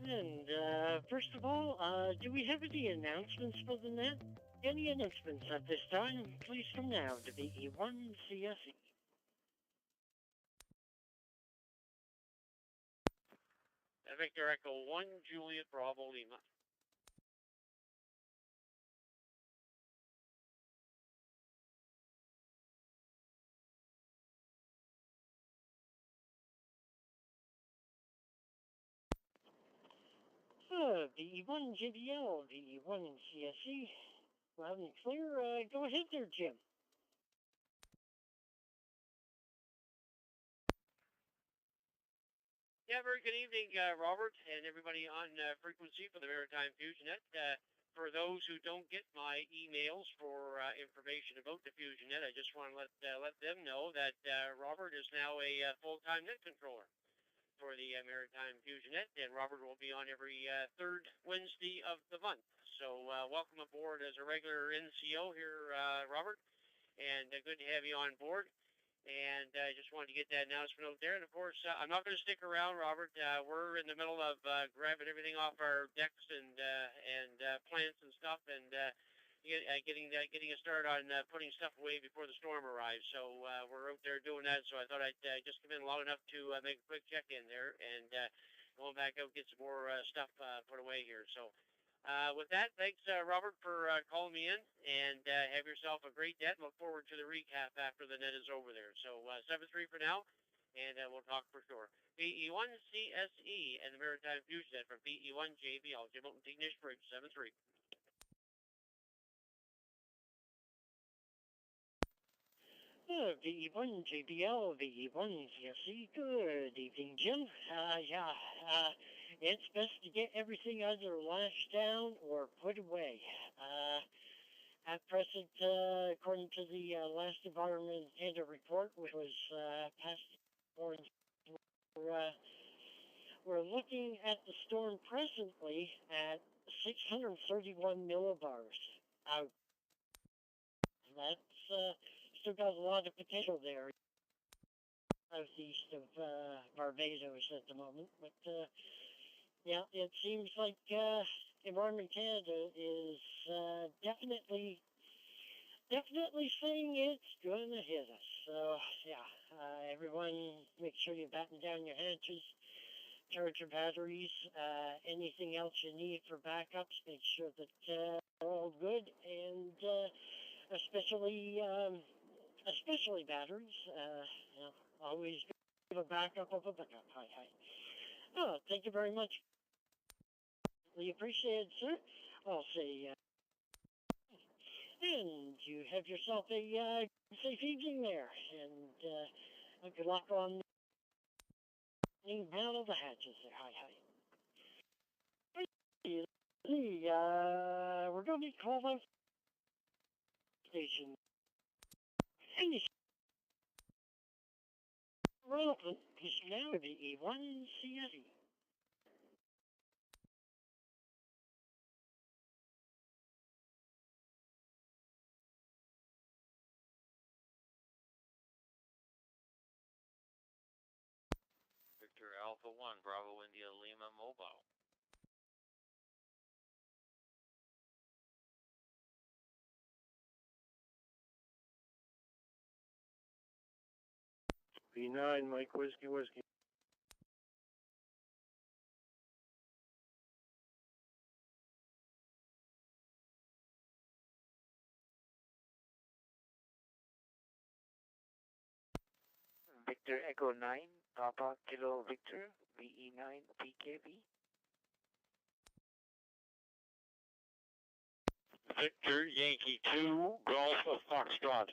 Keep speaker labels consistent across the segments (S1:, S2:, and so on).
S1: And first of all, do we have any announcements for the net? Any announcements at this time? Please come now to VE1 CSE.
S2: Victor Echo 1, Juliet Bravo Lima.
S1: VE1 JBL, VE1 CSE. Loud and clear. Go ahead there, Jim.
S2: Yeah, very good evening, Robert, and everybody on frequency for the Maritime Fusion Net. For those who don't get my emails for information about the Fusion Net, I just want to let them know that Robert is now a full-time net controller for the Maritime Fusion Net, and Robert will be on every third Wednesday of the month. So welcome aboard as a regular NCO here, Robert, and good to have you on board. And I just wanted to get that announcement out there. And of course, I'm not going to stick around, Robert. We're in the middle of grabbing everything off our decks and plants and stuff, and getting a start on putting stuff away before the storm arrives. So we're out there doing that. So I thought I'd just come in long enough to make a quick check in there and going back out get some more stuff put away here. So. With that, thanks, Robert, for calling me in, and have yourself a great net. Look forward to the recap after the net is over there. So 7-3 for now, and we'll talk for sure. VE1 CSE and the Maritime Fusion Net from VE1 JBL, Jim Open Ignition Bridge 7-3.
S1: VE1 JBL, VE1 CSE. Good evening, Jim. It's best to get everything either lashed down or put away. At present, according to the last Environment Data Report, which was passed orange, we're looking at the storm presently at 631 millibars out. That's still got a lot of potential there southeast of Barbados at the moment, but yeah, it seems like Environment Canada is definitely saying it's going to hit us. So, yeah, everyone make sure you batten down your hatches, charge your batteries, anything else you need for backups, make sure that they're all good, and especially batteries. Always give a backup of a backup. Hi. Oh, thank you very much. We appreciate it, sir. I'll say, and you have yourself a safe evening there, and good luck on the down of the hatches there. Hi. We're going to be called on station. Finish. Relevant is now the E1 CSE.
S3: Victor Alpha 1, Bravo India Lima Mobile.
S4: V9, Mike Whiskey.
S5: Victor Echo 9, Papa Kilo Victor, VE9 PKV.
S6: Victor Yankee 2, Golf of Foxtrot.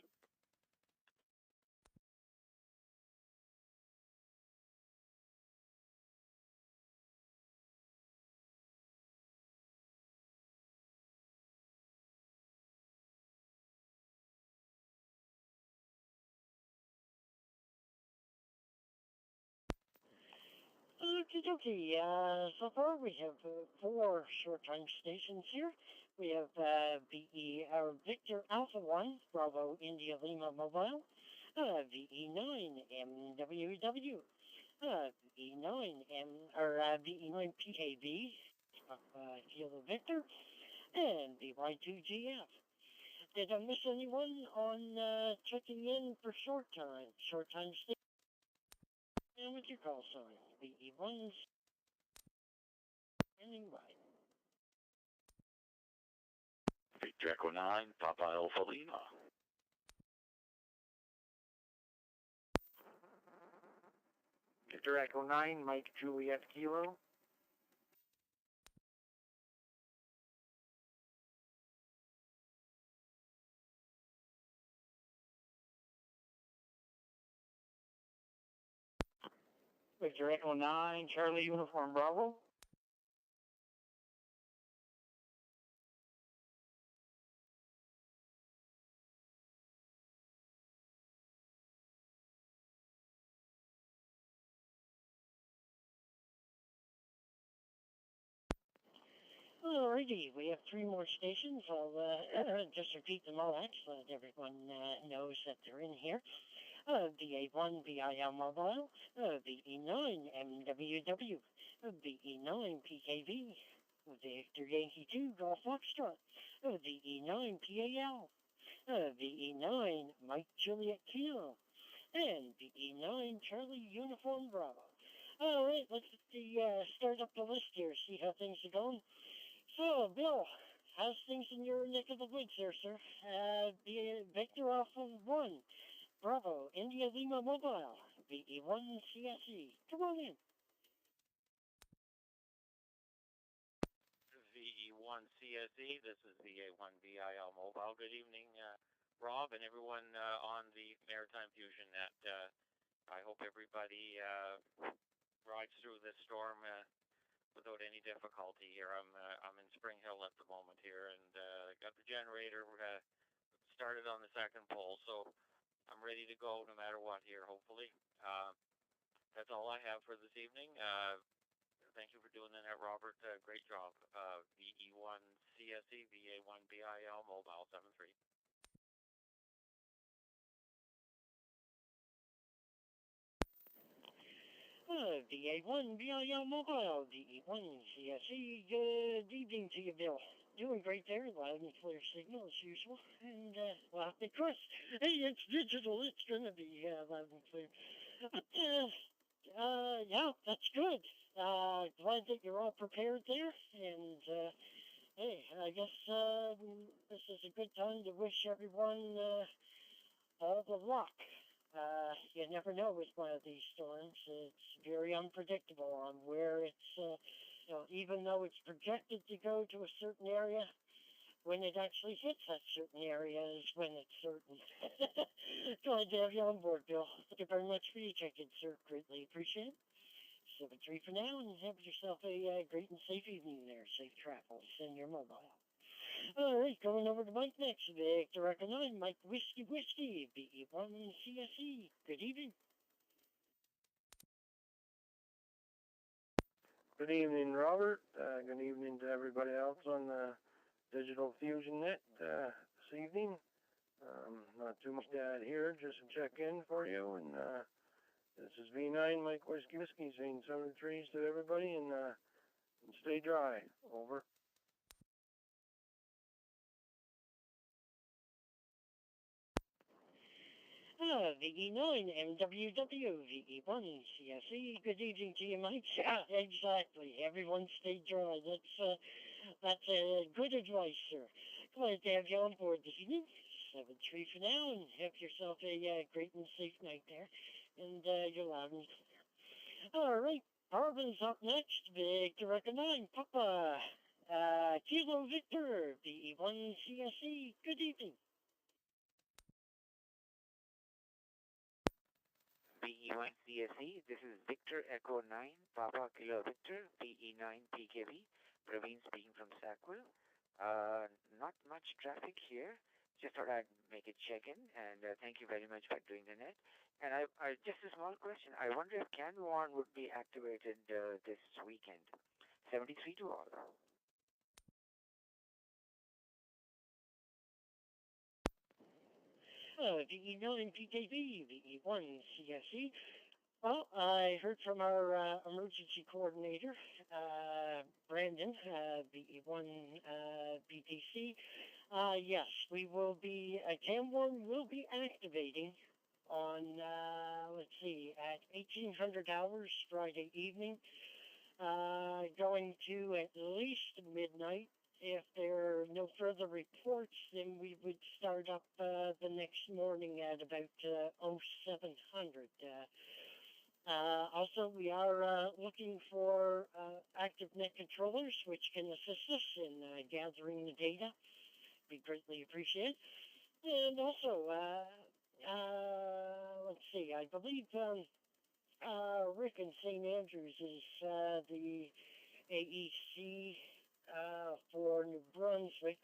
S1: Okay. So far we have 4 short-time stations here. We have Victor Alpha 1, Bravo India Lima Mobile, VE9 MWW, VE9 PKV, Kilo Victor, and the Y2GF. Did I miss anyone on checking in for short time? Short time stay? And what's your call sign? VE1's standing by.
S6: Victor Echo 9, Papa Alpha Lima.
S5: Victor Echo 9, Mike Juliet Kilo. Victor Echo 9, Charlie Uniform Bravo.
S1: Alrighty, we have 3 more stations. I'll just repeat them all out so that everyone knows that they're in here. VA1 VIL Mobile, VE9 MWW, VE9 PKV, Victor Yankee 2 Golf Foxtrot, VE9 PAL, VE9 Mike Juliet Kilo, and VE9 Charlie Uniform Bravo. Alright, let's start up the list here, see how things are going. So, Bill, how's things in your neck of the woods there, sir? Victor Alpha 1, Bravo, India Lima Mobile, VE1 CSE. Come on in.
S3: VE1 CSE, this is VA1 VIL Mobile. Good evening, Rob, and everyone on the Maritime Fusion Net. I hope everybody rides through this storm without any difficulty here. I'm in Spring Hill at the moment here, and got the generator started on the second pole, so I'm ready to go no matter what here, hopefully. That's all I have for this evening. Thank you for doing that, Robert. Great job. VE1 CSE, VA1 BIL, Mobile 73.
S1: VA1 VIL Mobile, VE1 CSE. Good evening to you, Bill. Doing great there, loud and clear signal as usual. And, well, of course, hey, it's digital, it's gonna be loud and clear. But, yeah, that's good. Glad that you're all prepared there. And, hey, I guess this is a good time to wish everyone all the luck. You never know with one of these storms. It's very unpredictable on where it's, even though it's projected to go to a certain area, when it actually hits that certain area is when it's certain. Glad to have you on board, Bill. Thank you very much for your check-in, sir. Greatly appreciate it. 7-3 for now, and have yourself a great and safe evening there. Safe travels in your mobile. Alright, going over to Mike next. Victor Echo 9, Mike Whiskey, VE1 CSE. Good evening.
S4: Good evening, Robert. Good evening to everybody else on the Digital Fusion Net this evening. Not too much to add here, just a check-in for you. And this is V9, Mike Whiskey, saying 7-3s to everybody, and stay dry. Over.
S1: VE9 MWW, VE1 CSE. Good evening to you, Mike. Yeah, exactly. Everyone stay dry. That's good advice, sir. Glad to have you on board this evening. 7-3 for now, and have yourself a great and safe night there. And you're loud and clear. All right, Arvin's up next. Victor Echo 9, Papa. Kilo Victor, VE1 CSE. Good evening.
S5: VE1 CSE, this is Victor Echo 9, Papa Kilo Victor, VE9 PKV, Praveen speaking from Sackville. Not much traffic here. Just thought I'd make a check-in, and thank you very much for doing the net. And I just a small question. I wonder if CanWarn would be activated this weekend. 73 to all.
S1: VE9 PKV, VE1 CSE. Well, I I heard from our emergency coordinator, Brandon, BE1 BTC. Yes, we will be, Camborne will be activating on, let's see, at 1800 hours Friday evening, going to at least midnight. If there are no further reports, then we would start up the next morning at about 0700. Also, we are looking for active net controllers which can assist us in gathering the data. Be greatly appreciated. And also, let's see, I believe Rick in St. Andrews is the AEC for New Brunswick,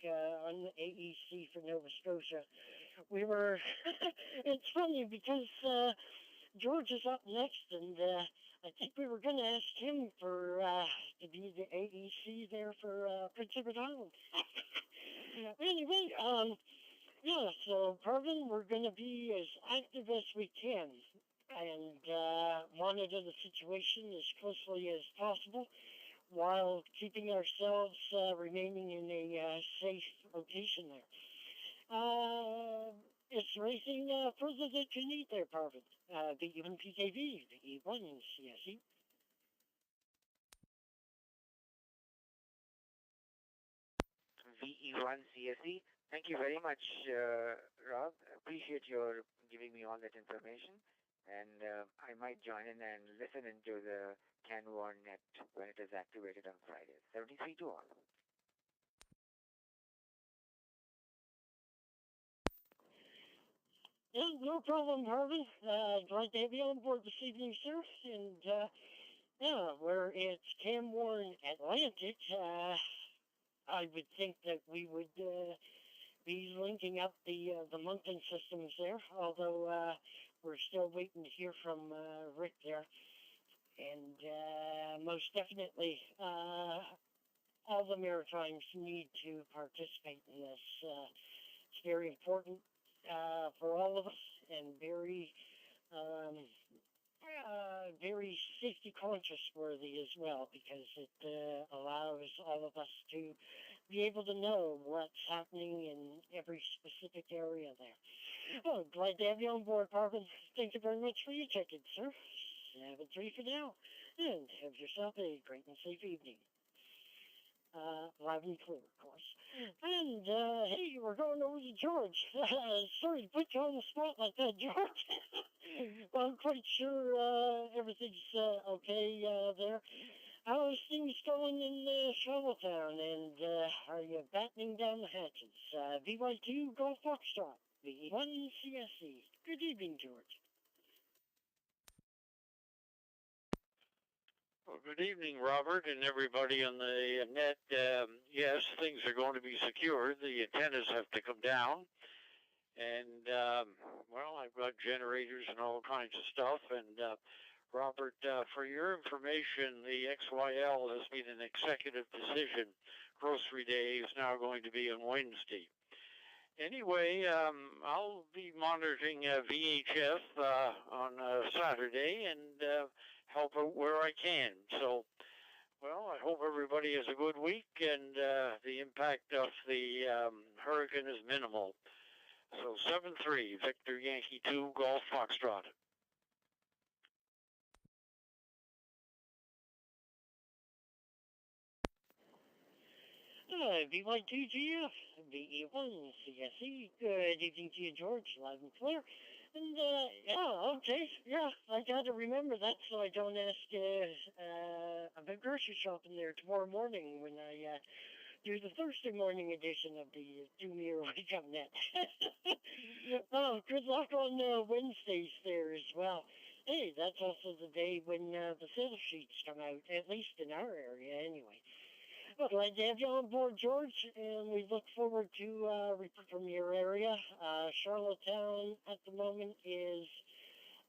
S1: on the AEC for Nova Scotia. We were, it's funny because George is up next, and I think we were going to ask him for to be the AEC there for Prince Edward Island. Anyway, yeah, so Parvin, we're going to be as active as we can and monitor the situation as closely as possible while keeping ourselves remaining in a safe location there. Is there anything further that you need there, Parvin? The E1 PKV, the E1 CSE.
S5: VE1 CSE. Thank you very much, Rob. Appreciate your giving me all that information. And I might join in and listen into the Camborne net when it is activated on Friday. 73 to all.
S1: Yeah, no problem, Harvey. Glad to have you on board this evening, sir. And yeah, where it's Camborne Atlantic, I would think that we would be linking up the Moncton systems there, although we're still waiting to hear from Rick there. And most definitely, all the Maritimes need to participate in this. It's very important for all of us and very, very safety conscious worthy as well, because it allows all of us to be able to know what's happening in every specific area there. Oh, glad to have you on board, Parvin. Thank you very much for your check-in, sir. 7-3 for now, and have yourself a great and safe evening. Loud and clear, of course. And, hey, we're going over to George. Sorry to put you on the spot like that, George. Well, I'm quite sure everything's okay there. How's things going in Charlottetown, and are you battening down the hatches? VY2 Golf Foxtrot, V1 CSE. Good evening, George.
S6: Well, good evening, Robert, and everybody on the net. Yes, things are going to be secured. The antennas have to come down. And, well, I've got generators and all kinds of stuff. And, Robert, for your information, the XYL has made an executive decision. Grocery Day is now going to be on Wednesday. Anyway, I'll be monitoring VHF on Saturday and help out where I can. So, well, I hope everybody has a good week and the impact of the hurricane is minimal. So 7-3, Victor Yankee 2, Golf Foxtrot.
S1: VY2GF, VE1 CSE. Good evening to you, George, loud and clear. And, yeah, okay, yeah, I gotta remember that so I don't ask about grocery shopping there tomorrow morning when I do the Thursday morning edition of the Doomier Wake Up Net. Oh, good luck on Wednesdays there as well. Hey, that's also the day when the sales sheets come out, at least in our area anyway. Well, glad to have you on board, George, and we look forward to report from your area. Charlottetown at the moment is,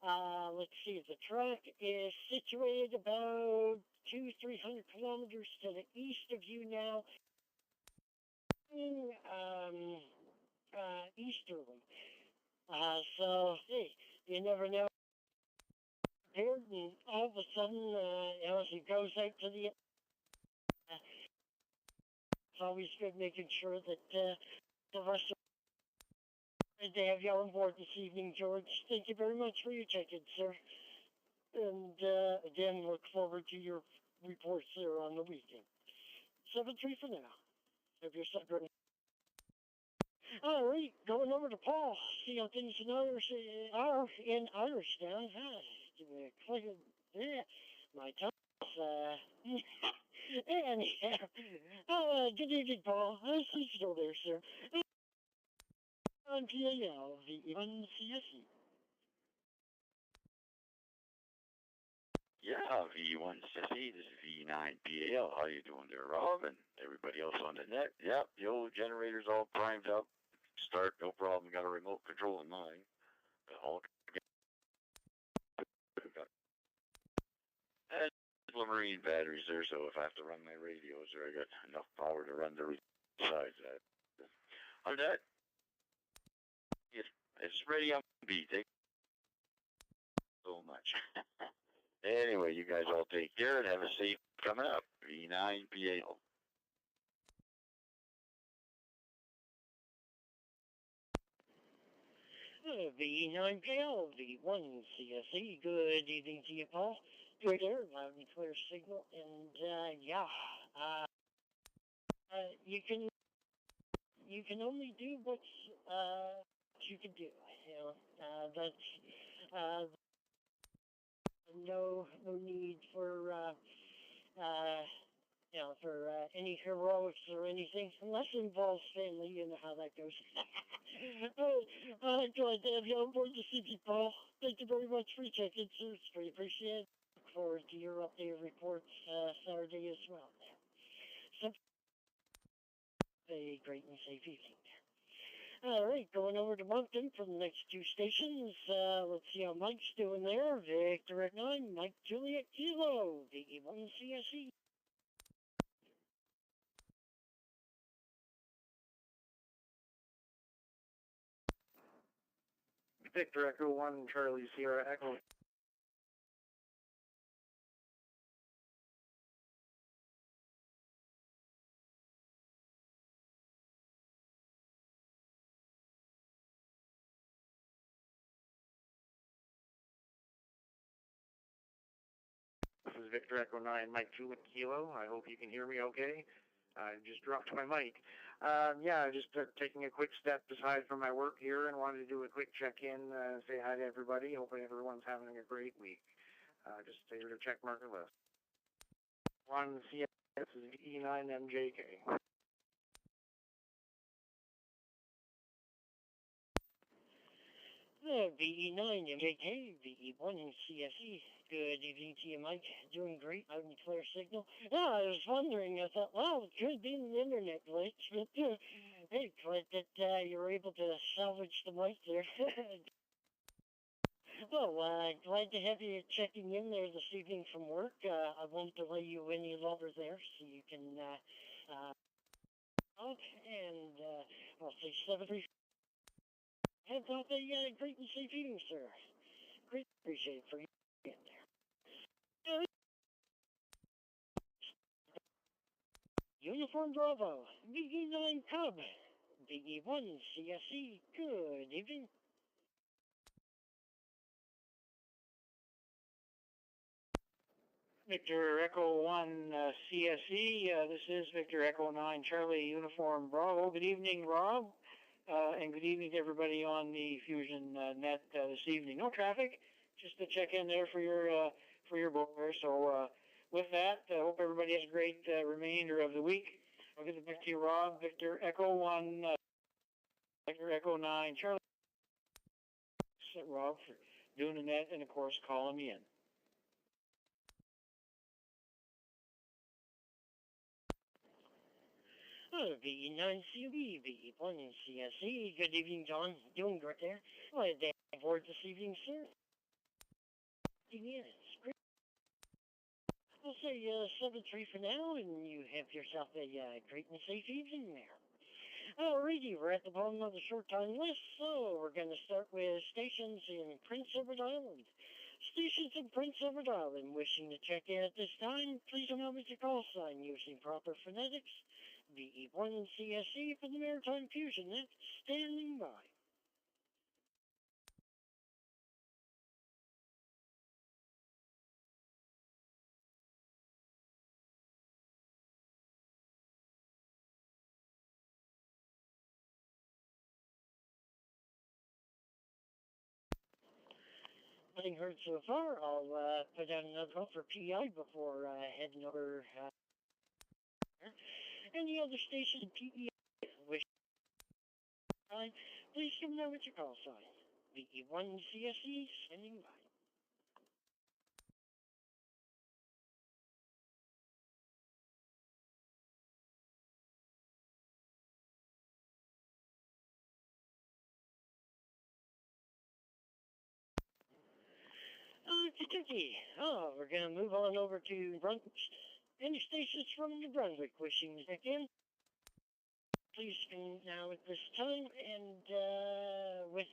S1: let's see, the track is situated about 200-300 kilometers to the east of you now, easterly. So, hey, you never know. And all of a sudden, as he goes out to the, it's always good making sure that the rest of they have you on board this evening, George. Thank you very much for your check-in, sir. And again, look forward to your reports there on the weekend. 7-3 for now. Have yourself a great. All right, going over to Paul. See how things are in Irishtown. Give me a click. Yeah, my tongue. Anyhow, good evening, Paul. I see you still there, sir. On PAL, the CSE.
S7: Yeah, V1 Sissy, this is V9PAL. How you doing there, Rob, and everybody else on the net? Yep, the old generator's all primed up. Start, no problem. Got a remote control in mine. All and marine batteries there, so if I have to run my radios there, I got enough power to run the besides that. On that, it's ready on beat. Thank you so much. Anyway, you guys all take care and have a safe coming up. V9PAL.
S1: V9PL, V1 CSE. Good evening to you, Paul. Good there, loud and clear signal. And you can only do what you can do. You know, that's no need for any heroics or anything, unless it involves family. You know how that goes. I'm glad to have you on board this evening, Paul. Thank you very much for your check-in, sir. It's very appreciated. Look forward to your updated reports Saturday as well. So, a great and safe evening. All right, going over to Moncton for the next two stations. Let's see how Mike's doing there. Victor at 9, Mike Juliet Kilo, VE1 CSE.
S4: Victor Echo 1, Charlie Sierra Echo. This is Victor Echo 9, Mike Juliet Kilo. I hope you can hear me okay. I just dropped my mic. Just taking a quick step aside from my work here and wanted to do a quick check-in, say hi to everybody. Hoping everyone's having a great week. Just say your check marker list. 1 CS is E9MJK.
S1: VE9MJK, VE1 CSE. Good evening to you, Mike. Doing great. Out and clear signal. I was wondering, I thought, well, it could be an internet glitch, but hey, glad that you were able to salvage the mic there. Well, glad to have you checking in there this evening from work. I won't delay you any longer there, so you can out and I'll say 7-3. Have a great and safe evening, sir. Great, appreciate it for you being there. Uniform Bravo, VE9 Cub, VE1 CSE. Good evening.
S8: Victor Echo 1 CSE, this is Victor Echo 9 Charlie Uniform Bravo. Good evening, Rob, and good evening to everybody on the Fusion Net this evening. No traffic, just to check in there for your board. So with that, I hope everybody has a great remainder of the week. I'll get it back to you, Rob. Victor Echo 1, Victor Echo 9 Charlie. Rob for doing the net and, of course, calling me in.
S1: VE9CB, VE1 CSE. Good evening, John. Doing great there. Glad to have aboard this evening, sir. Yes, great. I'll say 7-3 for now, and you have yourself a great and safe evening there. Alrighty, we're at the bottom of the short time list, so we're going to start with stations in Prince Edward Island. Stations in Prince Edward Island wishing to check in at this time, please remember your call sign using proper phonetics. VE1 CSE for the Maritime Fusion Net, standing by. Nothing heard so far. I'll put down another call for PI before heading over. Any other station PEI wish time, please come down with your call sign. VE1 CSE standing by. Kentucky. Oh, we're going to move on over to Brunswick. Any stations from New Brunswick wishing to check in, please come now at this time and with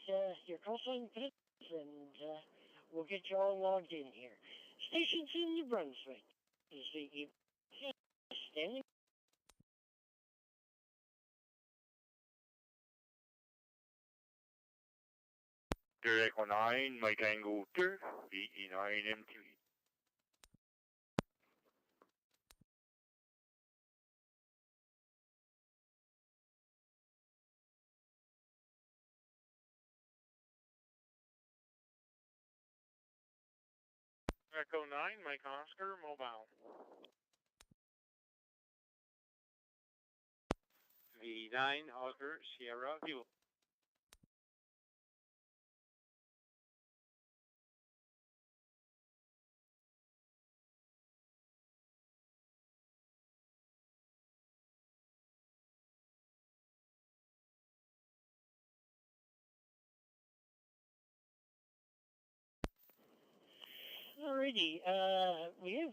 S1: your call sign and we'll get you all logged in here. Stations in New Brunswick is the standing.
S7: Victor Echo 9, Mike Tango Victor, VE9 MTV.
S2: Echo 9, Mike Oscar, mobile. V9, Oscar, Sierra, Fuel.
S1: Alrighty, we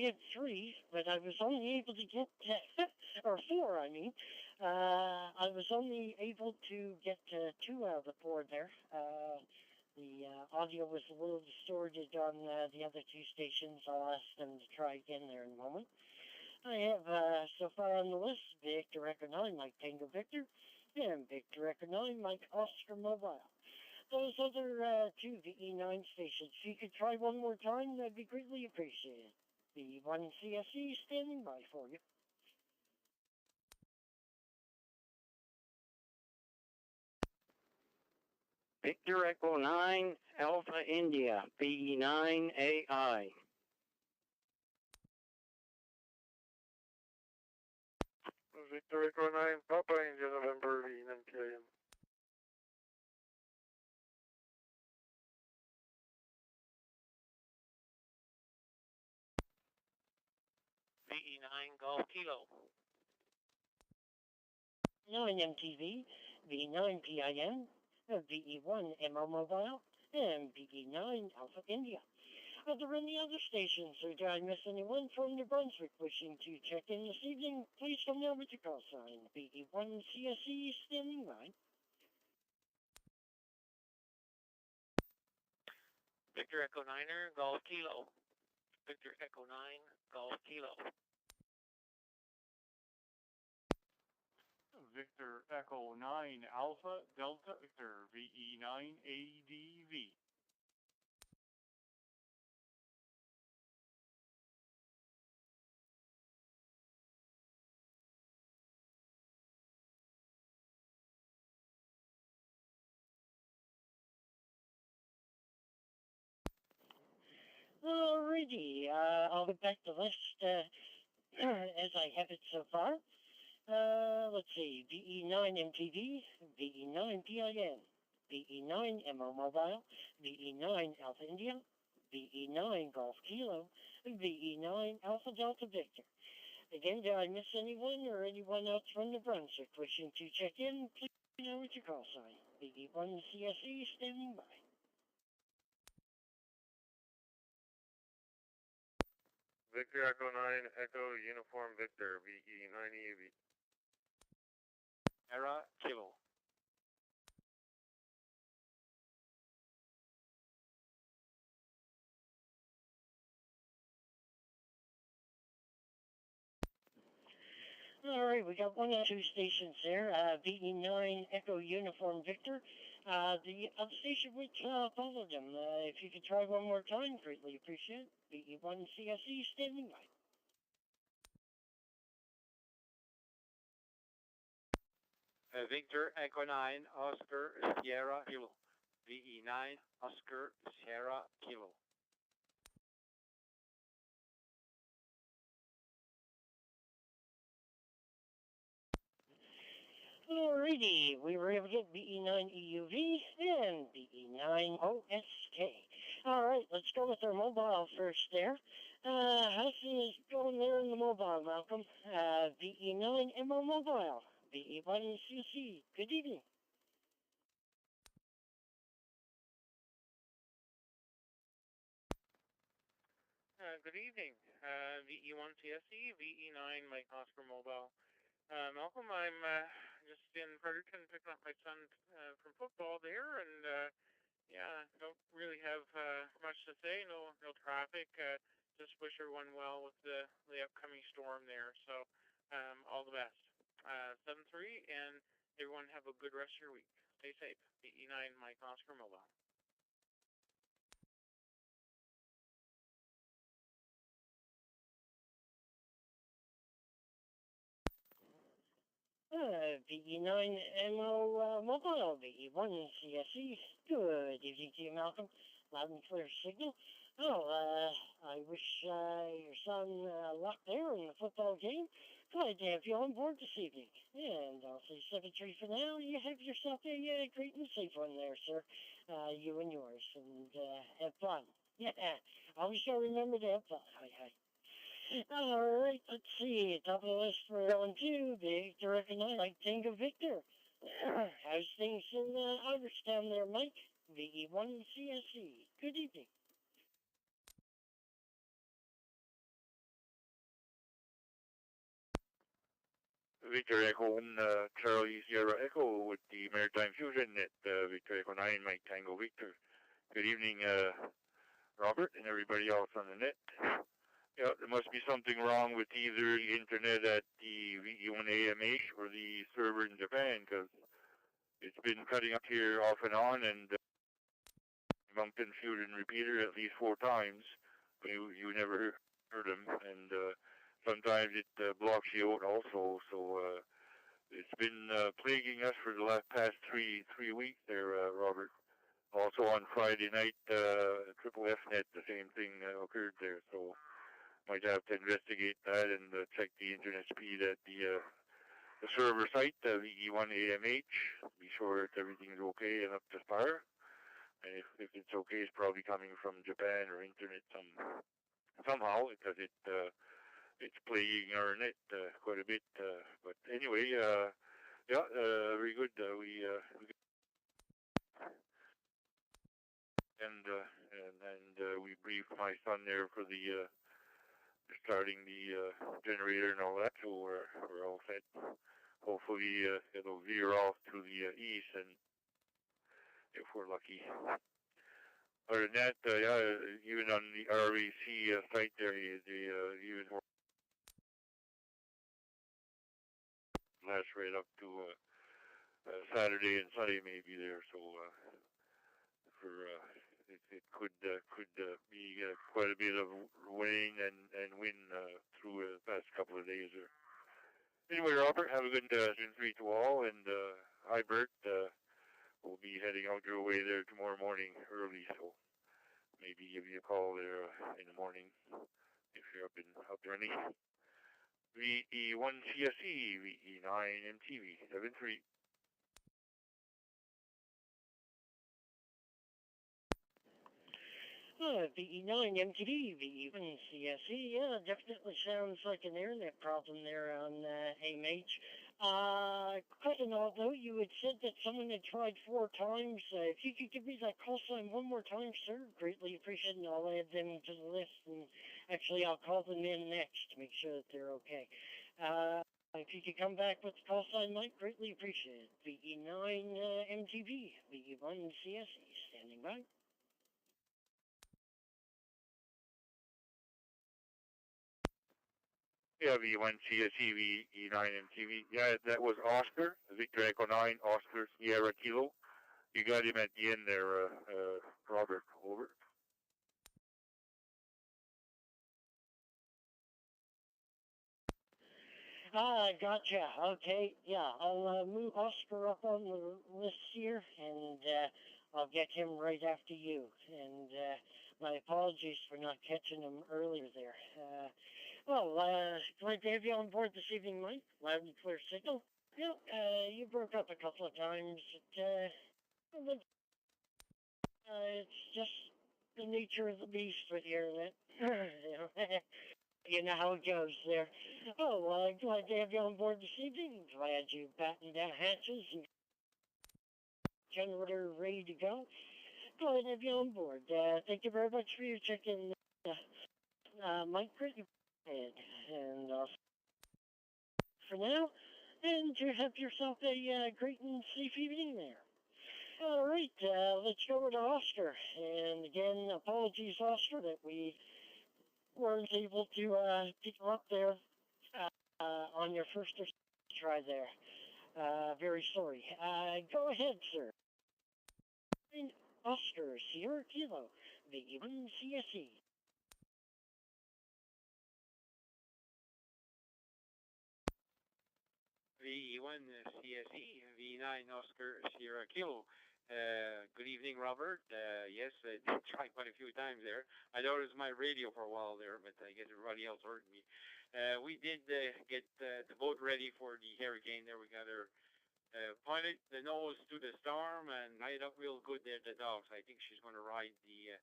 S1: have three, but I was only able to get, or four, I mean. I was only able to get two out of the four there. The audio was a little distorted on the other two stations. I'll ask them to try again there in a moment. I have, so far on the list, Victor Echo 9, Mike Tango Victor, and Victor Echo 9, Mike Oscar Mobile. Those other two VE9 stations, if you could try one more time, that'd be greatly appreciated. The one CSE standing by for you.
S6: Victor Echo 9, Alpha India, VE9 AI.
S4: Victor Echo 9, Papa India, November, V9 PIM.
S2: VE9, Golf Kilo.
S1: 9 MTV, V9 PIN, VE1 MO Mobile, and VE9 Alpha India. Are there any other stations, or did I miss anyone from New Brunswick wishing to check in this evening? Please come down with your call sign. VE1 CSE standing by.
S2: Victor Echo 9er, Golf Kilo. Victor Echo 9, Golf Kilo.
S6: Victor Echo 9 Alpha Delta Victor VE9 ADV.
S1: Alrighty, I'll get back to the list as I have it so far. Let's see, VE9 MTV, VE9 PIN, VE9 MO Mobile, VE9 Alpha India, VE9 Golf Kilo, VE9 Alpha Delta Victor. Again, did I miss anyone or anyone else from New Brunswick wishing to check in? Please know with your call sign. VE1 CSE standing by.
S4: Victor Echo 9, Echo Uniform Victor, VE9 EAV.
S2: Era Kilo.
S1: All right, we got one or two stations there. VE9 Echo Uniform Victor. The other station which followed them. If you could try one more time, greatly appreciate it. VE1 CSE standing by.
S6: Victor Echo 9 Oscar Sierra Kilo. VE9 Oscar Sierra Kilo.
S1: Alrighty, we were able to get BE9 EUV and BE9 OSK. Alright, let's go with our mobile first there. How's things going there in the mobile, Malcolm? BE9 MO Mobile, BE1 CC. Good evening.
S2: Good evening. VE1 CSE, VE9 Mike Oscar Mobile. Malcolm, I'm just in Fredericton picking up my son from football there, and yeah, don't really have much to say. No traffic. Just wish everyone well with the upcoming storm there. So all the best. 7-3, and everyone have a good rest of your week. Stay safe. VE9 Mike Oscar Mobile.
S1: VE9 MO Mobile, VE1 CSE. Good evening to you, Malcolm. Loud and clear signal. Oh, I wish your son luck there in the football game. Glad to have you on board this evening. And I'll say 7-3 for now. You have yourself a great and safe one there, sir. You and yours. And have fun. Yeah, always gotta remember to have fun. Hi. All right, let's see. Top of the list for round two. Victor recognize Mike Tango Victor. How's things in Iverstown there, Mike? VE1 CSE. Good evening.
S9: Victor Echo 1, Charlie Sierra Echo with the Maritime Fusion Net, Victor Echo 9, Mike Tango Victor. Good evening, Robert and everybody else on the net. Yeah, there must be something wrong with either the internet at the VE1 AMH or the server in Japan, because it's been cutting up here off and on, and bumped in Fusion repeater at least 4 times, but you never heard them, and sometimes it blocks you out also, so it's been plaguing us for the past three weeks there, Robert. Also on Friday night, Triple F Net, the same thing occurred there, so might have to investigate that and check the internet speed at the server site, VE1 AMH. Be sure that everything's okay and up to par. And if it's okay, it's probably coming from Japan or internet somehow, because it's plaguing our net quite a bit. But anyway, yeah, very good. We briefed my son there for the starting the generator and all that, so we're all set. Hopefully it'll veer off to the east, and if we're lucky. Other than that, yeah, even on the RVC site there, even more lasts right up to Saturday and Sunday maybe there, so it could be quite a bit of rain and wind through the past couple of days there. Anyway, Robert, have a good 3 to all, and hi, Bert. We'll be heading out your way there tomorrow morning early, so maybe give you a call there in the morning if you're up and running. VE1 CSE, VE9 MTV, 7-3.
S1: VE9 MTV, VE1 CSE, yeah, definitely sounds like an internet problem there on AMH. Question although, you had said that someone had tried 4 times. If you could give me that call sign one more time, sir, greatly appreciate it, and I'll add them to the list, and actually I'll call them in next to make sure that they're okay. If you could come back with the call sign, Mike, greatly appreciate it. VE9 MTV, VE1 CSE, standing by.
S9: Yeah, V1 CSE V9 and TV. Yeah, that was Oscar, Victor Echo 9, Oscar Sierra Kilo. You got him at the end there, Robert. Over.
S1: Gotcha. Okay, yeah, I'll move Oscar up on the list here, and I'll get him right after you. And my apologies for not catching him earlier there. Glad to have you on board this evening, Mike. Loud and clear signal. Yeah, you broke up a couple of times. It's just the nature of the beast with the internet. You know how it goes there. Glad to have you on board this evening. Glad you battened down hatches and generator ready to go. Glad to have you on board. Thank you very much for your check-in, Mike. And for now, and you have yourself a great and safe evening there. All right, let's go over to Oscar. And again, apologies, Oscar, that we weren't able to pick you up there on your first try there. Very sorry. Go ahead, sir. Oscar Sierra Kilo, the E1 CSE.
S2: V1 CSE, V9 Oscar Sierra Kilo. Good evening, Robert. Yes, I did try quite a few times there. I know it was my radio for a while there, but I guess everybody else heard me. We did get the boat ready for the hurricane there. We got her pointed the nose to the storm and light up real good there, the dogs. I think she's going to ride the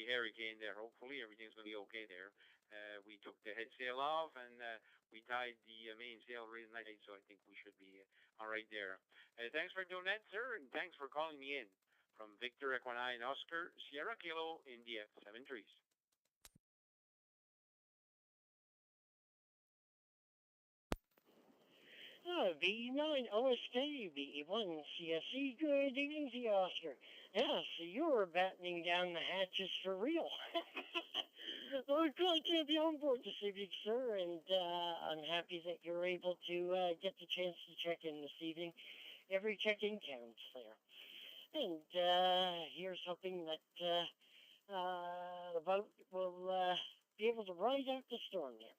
S2: hurricane there. Hopefully everything's going to be okay there. We took the head sail off and we tied the mainsail really nice, so I think we should be all right there. Thanks for doing that, sir, and thanks for calling me in from Victor Echo 9 Oscar Sierra Kilo India 7 trees.
S1: V9 OSK, V1 CSE, good evening to you, Oscar. Yeah, so you were battening down the hatches for real. We're glad to have you on board this evening, sir, and I'm happy that you're able to get the chance to check in this evening. Every check-in counts there. And here's hoping that the boat will be able to ride out the storm there.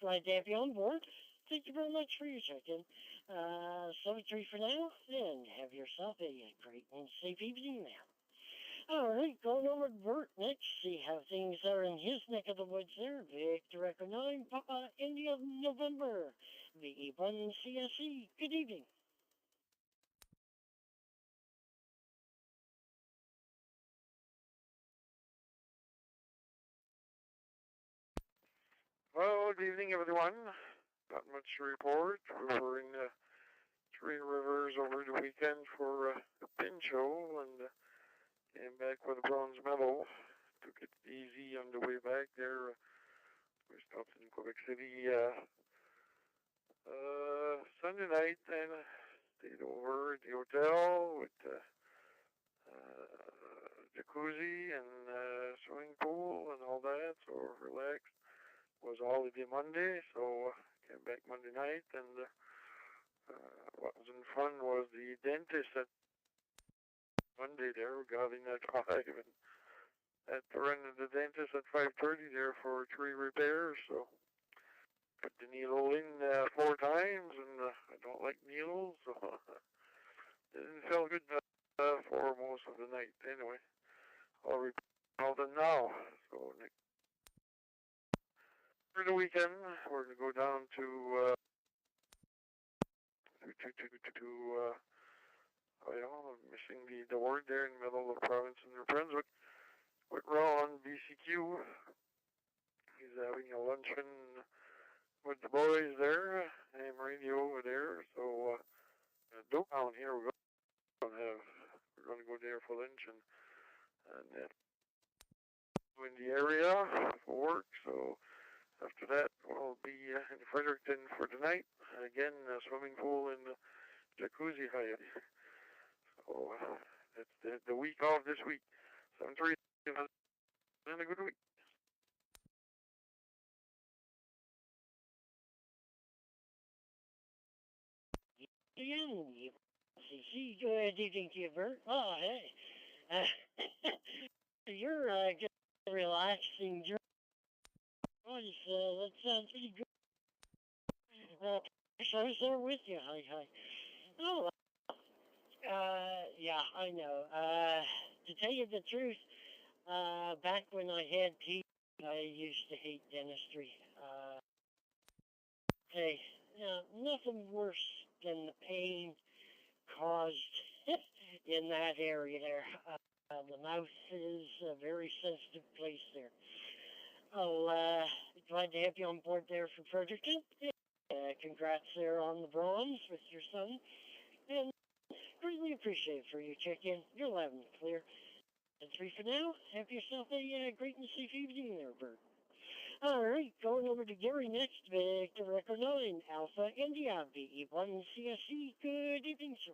S1: Glad to have you on board. Thank you very much for your check-in. 7-3 for now, and have yourself a great and safe evening there. All right, going over to Bert next, see how things are in his neck of the woods there. Victor Echo 9, Papa India November, VE1 CSE. Good evening.
S4: Well, good evening, everyone. Not much to report. We were in Three Rivers over the weekend for a pin show and came back with a bronze medal. Took it easy on the way back there. We stopped in Quebec City Sunday night and stayed over at the hotel with jacuzzi and swimming pool and all that, so relaxed. Was holiday Monday, so came back Monday night, and what wasn't fun was the dentist at Monday there. We got in at 5 and had to run to the dentist at 5:30 there for 3 repairs, so put the needle in 4 times, and I don't like needles, so didn't feel good for most of the night. Anyway, I'll repair all them now, so next for the weekend, we're going to go down to I'm missing the word there in the middle of the province of New Brunswick, with Ron, BCQ. He's having a luncheon with the boys there, AM radio over there, so down here we're going to go there for lunch and in the area for work, so after that, we'll be in Fredericton for the night. Again, swimming pool and jacuzzi high. So that's the week off this week. 7-3 and a good week.
S1: again, CC. Good evening to you, Bert. Oh, hey. You're just relaxing. That sounds pretty good. So I was there with you. Hi. Oh, yeah, I know. To tell you the truth, back when I had teeth, I used to hate dentistry. Hey, nothing worse than the pain caused in that area there. The mouth is a very sensitive place there. Oh, glad to have you on board there from Fredericton. Congrats there on the bronze with your son. And greatly appreciate it for you check-in. You're loud and clear. And 3 for now. Have yourself a great and safe evening there, Bert. All right, going over to Gary next. Victor Record 9, Alpha India, VE1 CSC. Good evening, sir.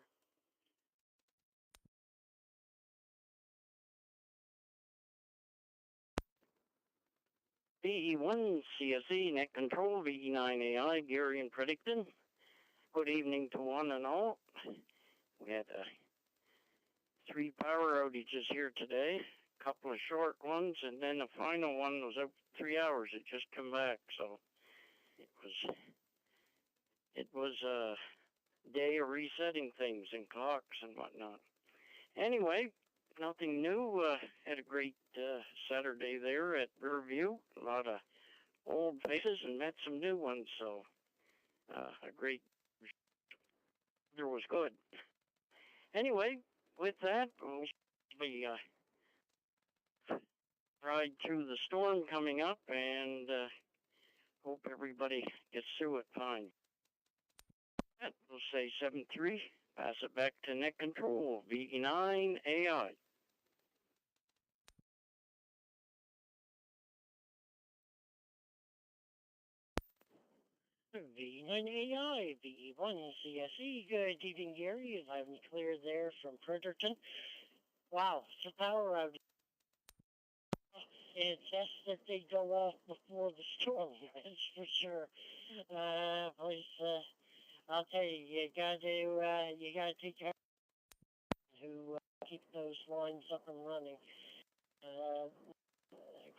S10: VE1 CSE, Net Control, VE9 AI, Gary and Fredericton. Good evening to one and all. We had 3 power outages here today, a couple of short ones, and then the final one was out 3 hours. It just come back, so it was a day of resetting things and clocks and whatnot. Anyway, nothing new. Had a great Saturday there at Riverview. A lot of old faces and met some new ones, so a great weather was good. Anyway, with that, we'll be ride through the storm coming up, and hope everybody gets through it fine. We'll say 7-3, pass it back to Net Control, VE9 AI.
S1: V9 AI, VE1 CSE. Good evening, Gary. If I'm clear there from Fredericton. Wow, it's a power outage. It's just that they go off before the storm, that's for sure. Please, I'll tell you, you gotta take care who keep those lines up and running. Of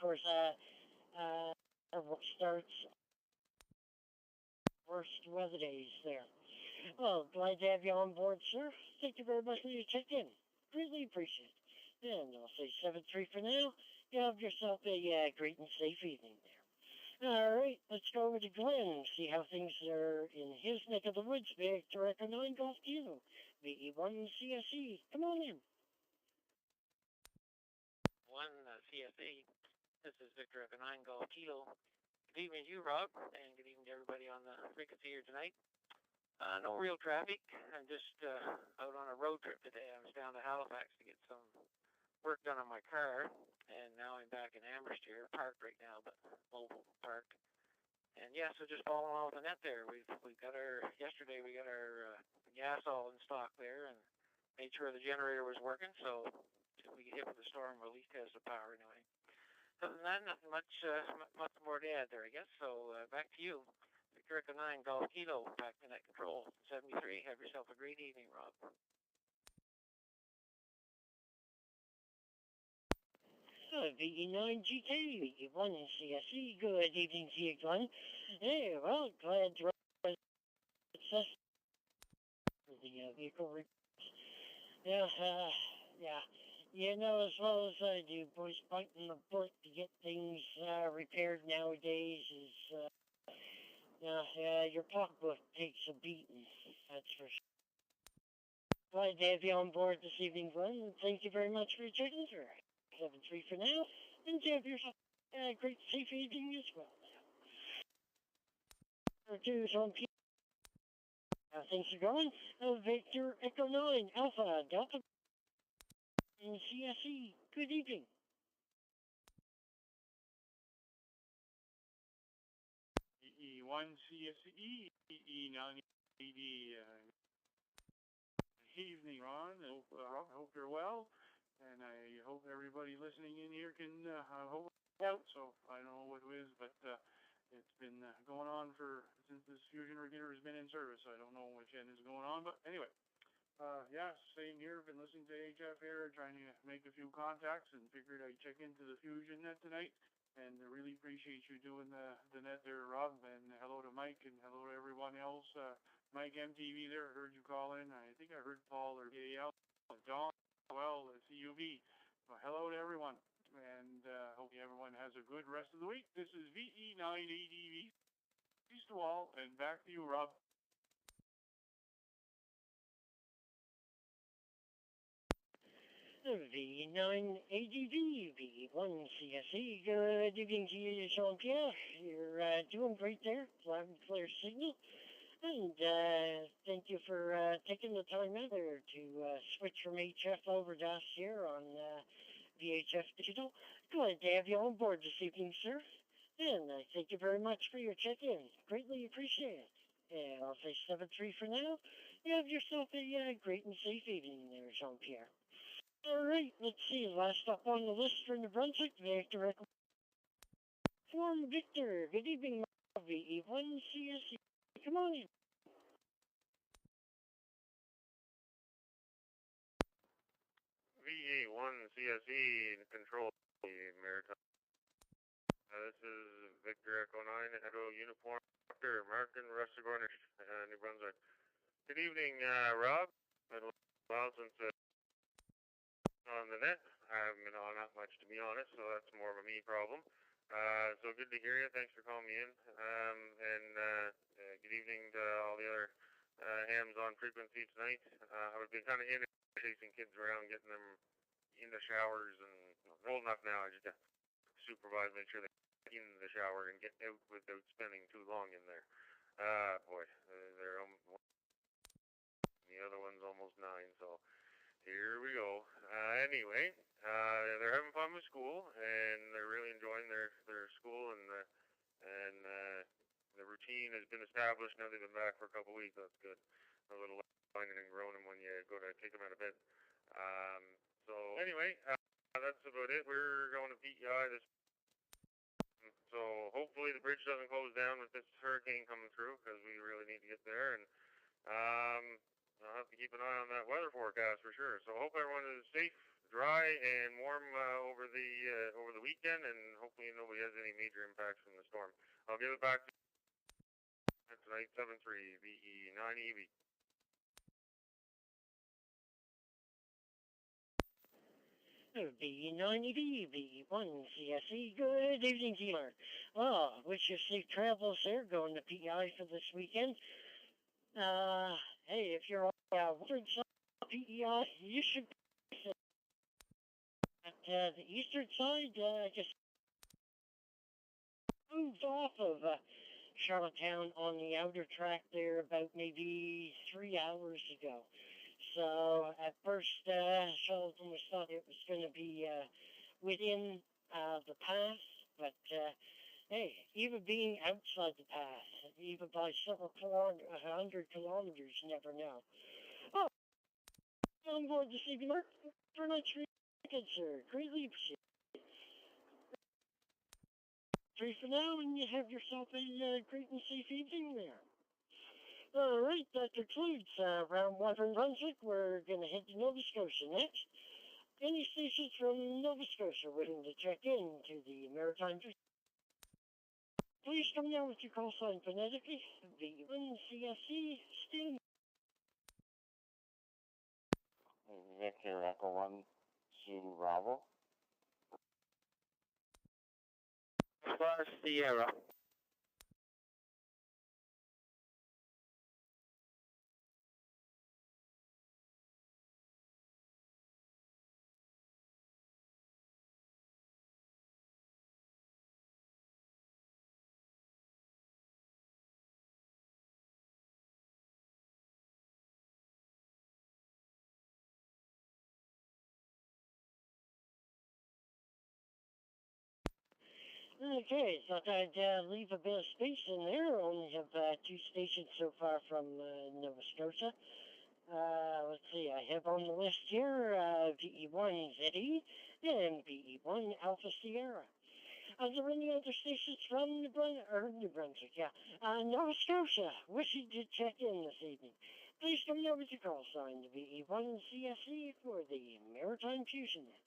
S1: course, work starts worst weather days there. Well, glad to have you on board, sir. Thank you very much for your check-in. Really appreciate it. And I'll say 7-3 for now. You have yourself a great and safe evening there. All right, let's go over to Glenn, see how things are in his neck of the woods. Victor Echo 9 Golf Kilo, VE1 CSE. Come on in.
S3: 1 CSE. This is Victor Echo 9 Golf Kilo. Good evening to you, Rob, and good evening to everybody on the frequency here tonight. No real traffic. I'm just out on a road trip today. I was down to Halifax to get some work done on my car, and now I'm back in Amherst here, parked right now, but mobile park. And yeah, so just following along with the net there. We got yesterday we got our gas all in stock there, and made sure the generator was working, so if we get hit with the storm, we'll at least has the power anyway. Other than that, nothing much more to add there, I guess. So back to you. Victor Echo 9 Golf Kilo, back to Net Control, 73. Have yourself a great evening, Rob.
S1: VE9 GK, VE1 CSE. Good evening to you, Glenn. Hey, well, glad to success for the vehicle repairs. Yeah. You know as well as I do, boys, biting the bullet to get things repaired nowadays is, your pocketbook takes a beating, that's for sure. Glad to have you on board this evening, Glenn, and thank you very much for your chickens. 7-3 for now, and have yourself a great safe evening as well. Two is on P. How things are going? Victor Echo 9 Alpha Delta in CSE. Good evening.
S9: E1 CSE, E9 AD. Evening, Ron. I hope you're well. And I hope everybody listening in here can hold out. So I don't know what it is, but it's been going on since this fusion repeater has been in service. I don't know which end is going on, but anyway. Yeah, same here. Been listening to HF here, trying to make a few contacts, and figured I'd check into the Fusion Net tonight. And I really appreciate you doing the net there, Rob. And hello to Mike, and hello to everyone else. Mike MTV there, I heard you call in. I think I heard Paul or AL, Don, well, CUV. Well, hello to everyone, and hope everyone has a good rest of the week. This is VE9ADV. Peace to all, and back to you, Rob.
S1: V9ADV, V1CSE. Good evening to you, Jean-Pierre. You're doing great there. Loud and clear signal. And thank you for taking the time out there to switch from HF over to us here on VHF Digital. Glad to have you on board this evening, sir. And I thank you very much for your check-in. Greatly appreciate it. And I'll say 7-3 for now. You have yourself a great and safe evening there, Jean-Pierre. All right, let's see. Last up on the list for New Brunswick, Victor Form Victor. Good evening, VE1CSE. Come on in.
S11: VE1CSE control the Maritime. This is Victor Echo 9, Echo Uniform Doctor, Markin, Restigornish, New Brunswick. Good evening, Rob. Been a while since on the net. I haven't been on that much, to be honest, so that's more of a me problem. So good to hear you. Thanks for calling me in. Good evening to all the other hams on frequency tonight. I've been kind of chasing kids around, getting them in the showers, and old enough now. I just got to supervise, make sure they're in the shower and get out without spending too long in there. Boy, they're the other one's almost 9, so. Here we go. Anyway, they're having fun with school, and they're really enjoying their school, and the routine has been established. Now they've been back for a couple of weeks. That's good. A little whining and groaning when you go to kick them out of bed. So anyway, that's about it. We're going to PEI this. So hopefully the bridge doesn't close down with this hurricane coming through, because we really need to get there. And I'll have to keep an eye on that weather forecast for sure. So hope everyone is safe, dry, and warm over the weekend, and hopefully nobody has any major impacts from the storm. I'll give it back to tonight, 7-3, VE9EV.
S1: VE9EV, V1CSE. Good evening to you, Mark. Oh, wish you safe travels there, going to PEI for this weekend. Hey, if you're on the western side of PEI, you should be at the eastern side. Just moved off of Charlottetown on the outer track there about maybe 3 hours ago. So at first, Charlottetown was thought it was going to be within the pass, but hey, even being outside the pass, even by several 100 kilometers, you never know. Oh, I'm going to see Mark for much weekend, sir. Greatly appreciate it. 3 for now, and you have yourself a great and safe evening there. All right, that concludes round 1 from Brunswick. We're going to head to Nova Scotia next. Any stations from Nova Scotia wishing to check in to the Maritime Fusion? Please come down with your call sign phonetically. V1CSE, Sting.
S3: Victor Echo 1, Zulu Bravo. Star Sierra.
S1: Okay, thought I'd leave a bit of space in there. Only have 2 stations so far from Nova Scotia. Let's see, I have on the list here VE1ZE and VE1 Alpha Sierra. Are there any other stations from New Brunswick, yeah, Nova Scotia wishing to check in this evening? Please come over to call sign the VE1 CSE for the Maritime Fusion Net.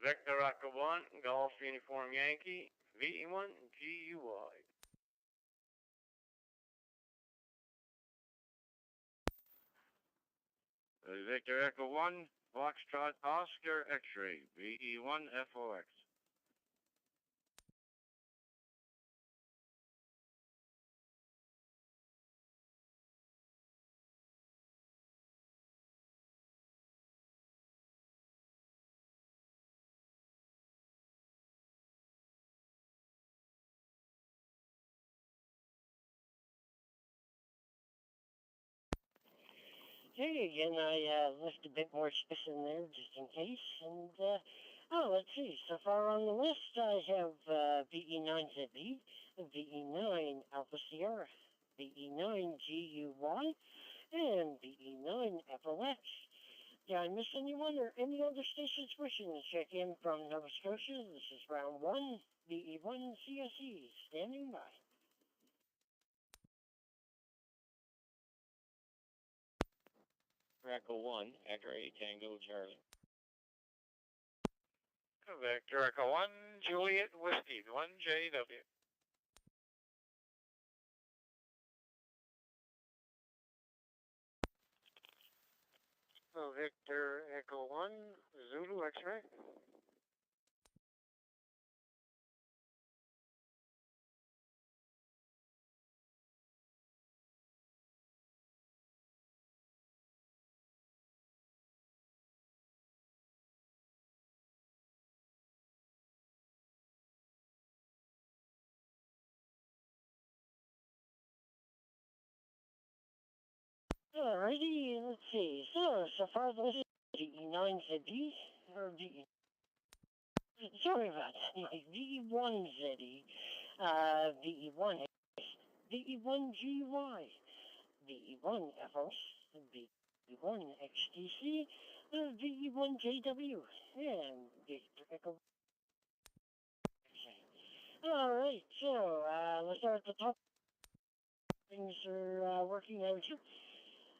S6: Victor Echo 1, Golf Uniform Yankee, VE1 GUY. Victor Echo 1, Foxtrot Oscar X-Ray, VE1 FOX.
S1: Okay, again, I left a bit more space in there just in case, and, let's see, so far on the list I have, VE9ZB, VE9 Alpha Sierra, VE9 GUY, and VE9 FOX. Did I miss anyone or any other stations wishing to check in from Nova Scotia? This is round 1, VE1 CSE, standing by.
S3: Echo 1, X-Ray Tango Charlie.
S6: Victor Echo 1, Juliet Whiskey, 1JW. Victor Echo 1, Zulu X-Ray.
S1: Alrighty, let's see. So far this is VE9ZD, or VE... Sorry about that, my VE1ZD, VE1 VE1GY, VE1 FOS, VE1 XTC, VE1JW, and Victor Echo. Alright, so, let's start at the top. Things are, working out here.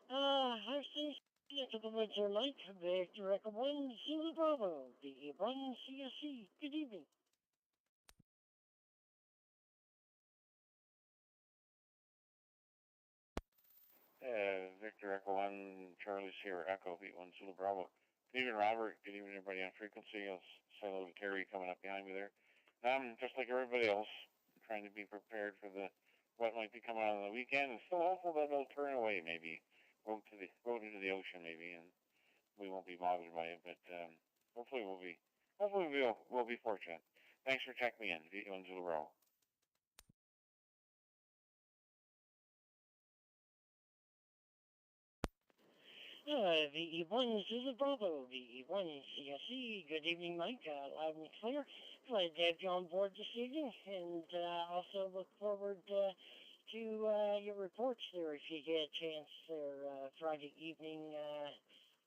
S1: How's things to the woods are like? Victor Echo 1, Zulu Bravo, VE1 CSE. Good evening.
S6: Victor Echo 1, Charlie Sierra Echo, V1 Zulu Bravo. Good evening, Robert. Good evening, everybody on frequency. I'll say hello to Terry coming up behind me there. Just like everybody else, trying to be prepared for what might be coming on the weekend, and still hopeful that it'll turn away, maybe go into the ocean, maybe, and we won't be bothered by it. But hopefully we'll be fortunate. Thanks for checking me in, V1 Zulu Bravo.
S1: VE1 Zulu Bravo, VE1 CSE. Good evening, Mike. Loud and clear. Glad to have you on board this evening, and also look forward to your reports there if you get a chance there Friday evening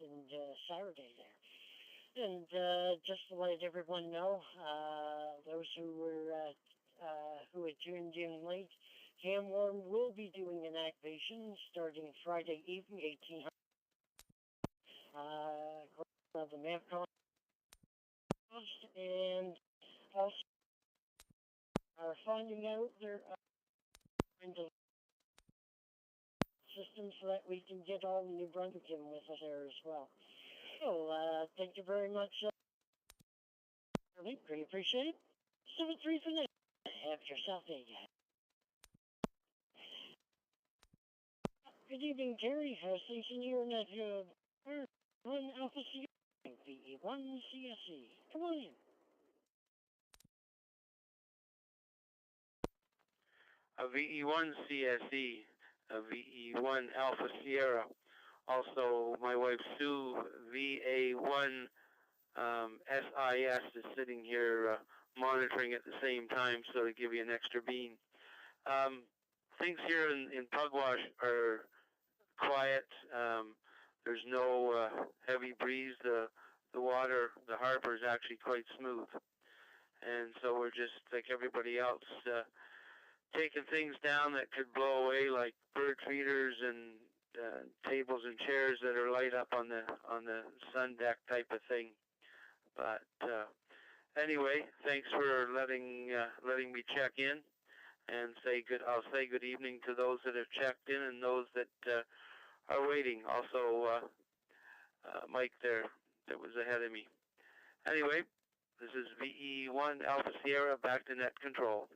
S1: and Saturday there. And just to let everyone know, those who had tuned in late, Hamworm will be doing an activation starting Friday evening, 1800. Of the MAPCON, and also are finding out their system so that we can get all the New Brunswick in with us there as well. So, thank you very much. Really appreciate it. 7-3 for now. Have yourself a good evening, Terry. How's things in here in that One Alpha Sierra, VE1 CSE. Come on in.
S12: A VE1 CSE, a VE1 Alpha Sierra. Also, my wife Sue, VA1 SIS, is sitting here monitoring at the same time, so to give you an extra bean. Things here in Pugwash are quiet. There's no heavy breeze. The the water, the harbor is actually quite smooth. And so we're just like everybody else, taking things down that could blow away, like bird feeders and tables and chairs that are light up on the sun deck type of thing. But anyway, thanks for letting me check in and I'll say good evening to those that have checked in and those that are waiting. Also, Mike there that was ahead of me. Anyway, this is VE1 Alpha Sierra back to net control.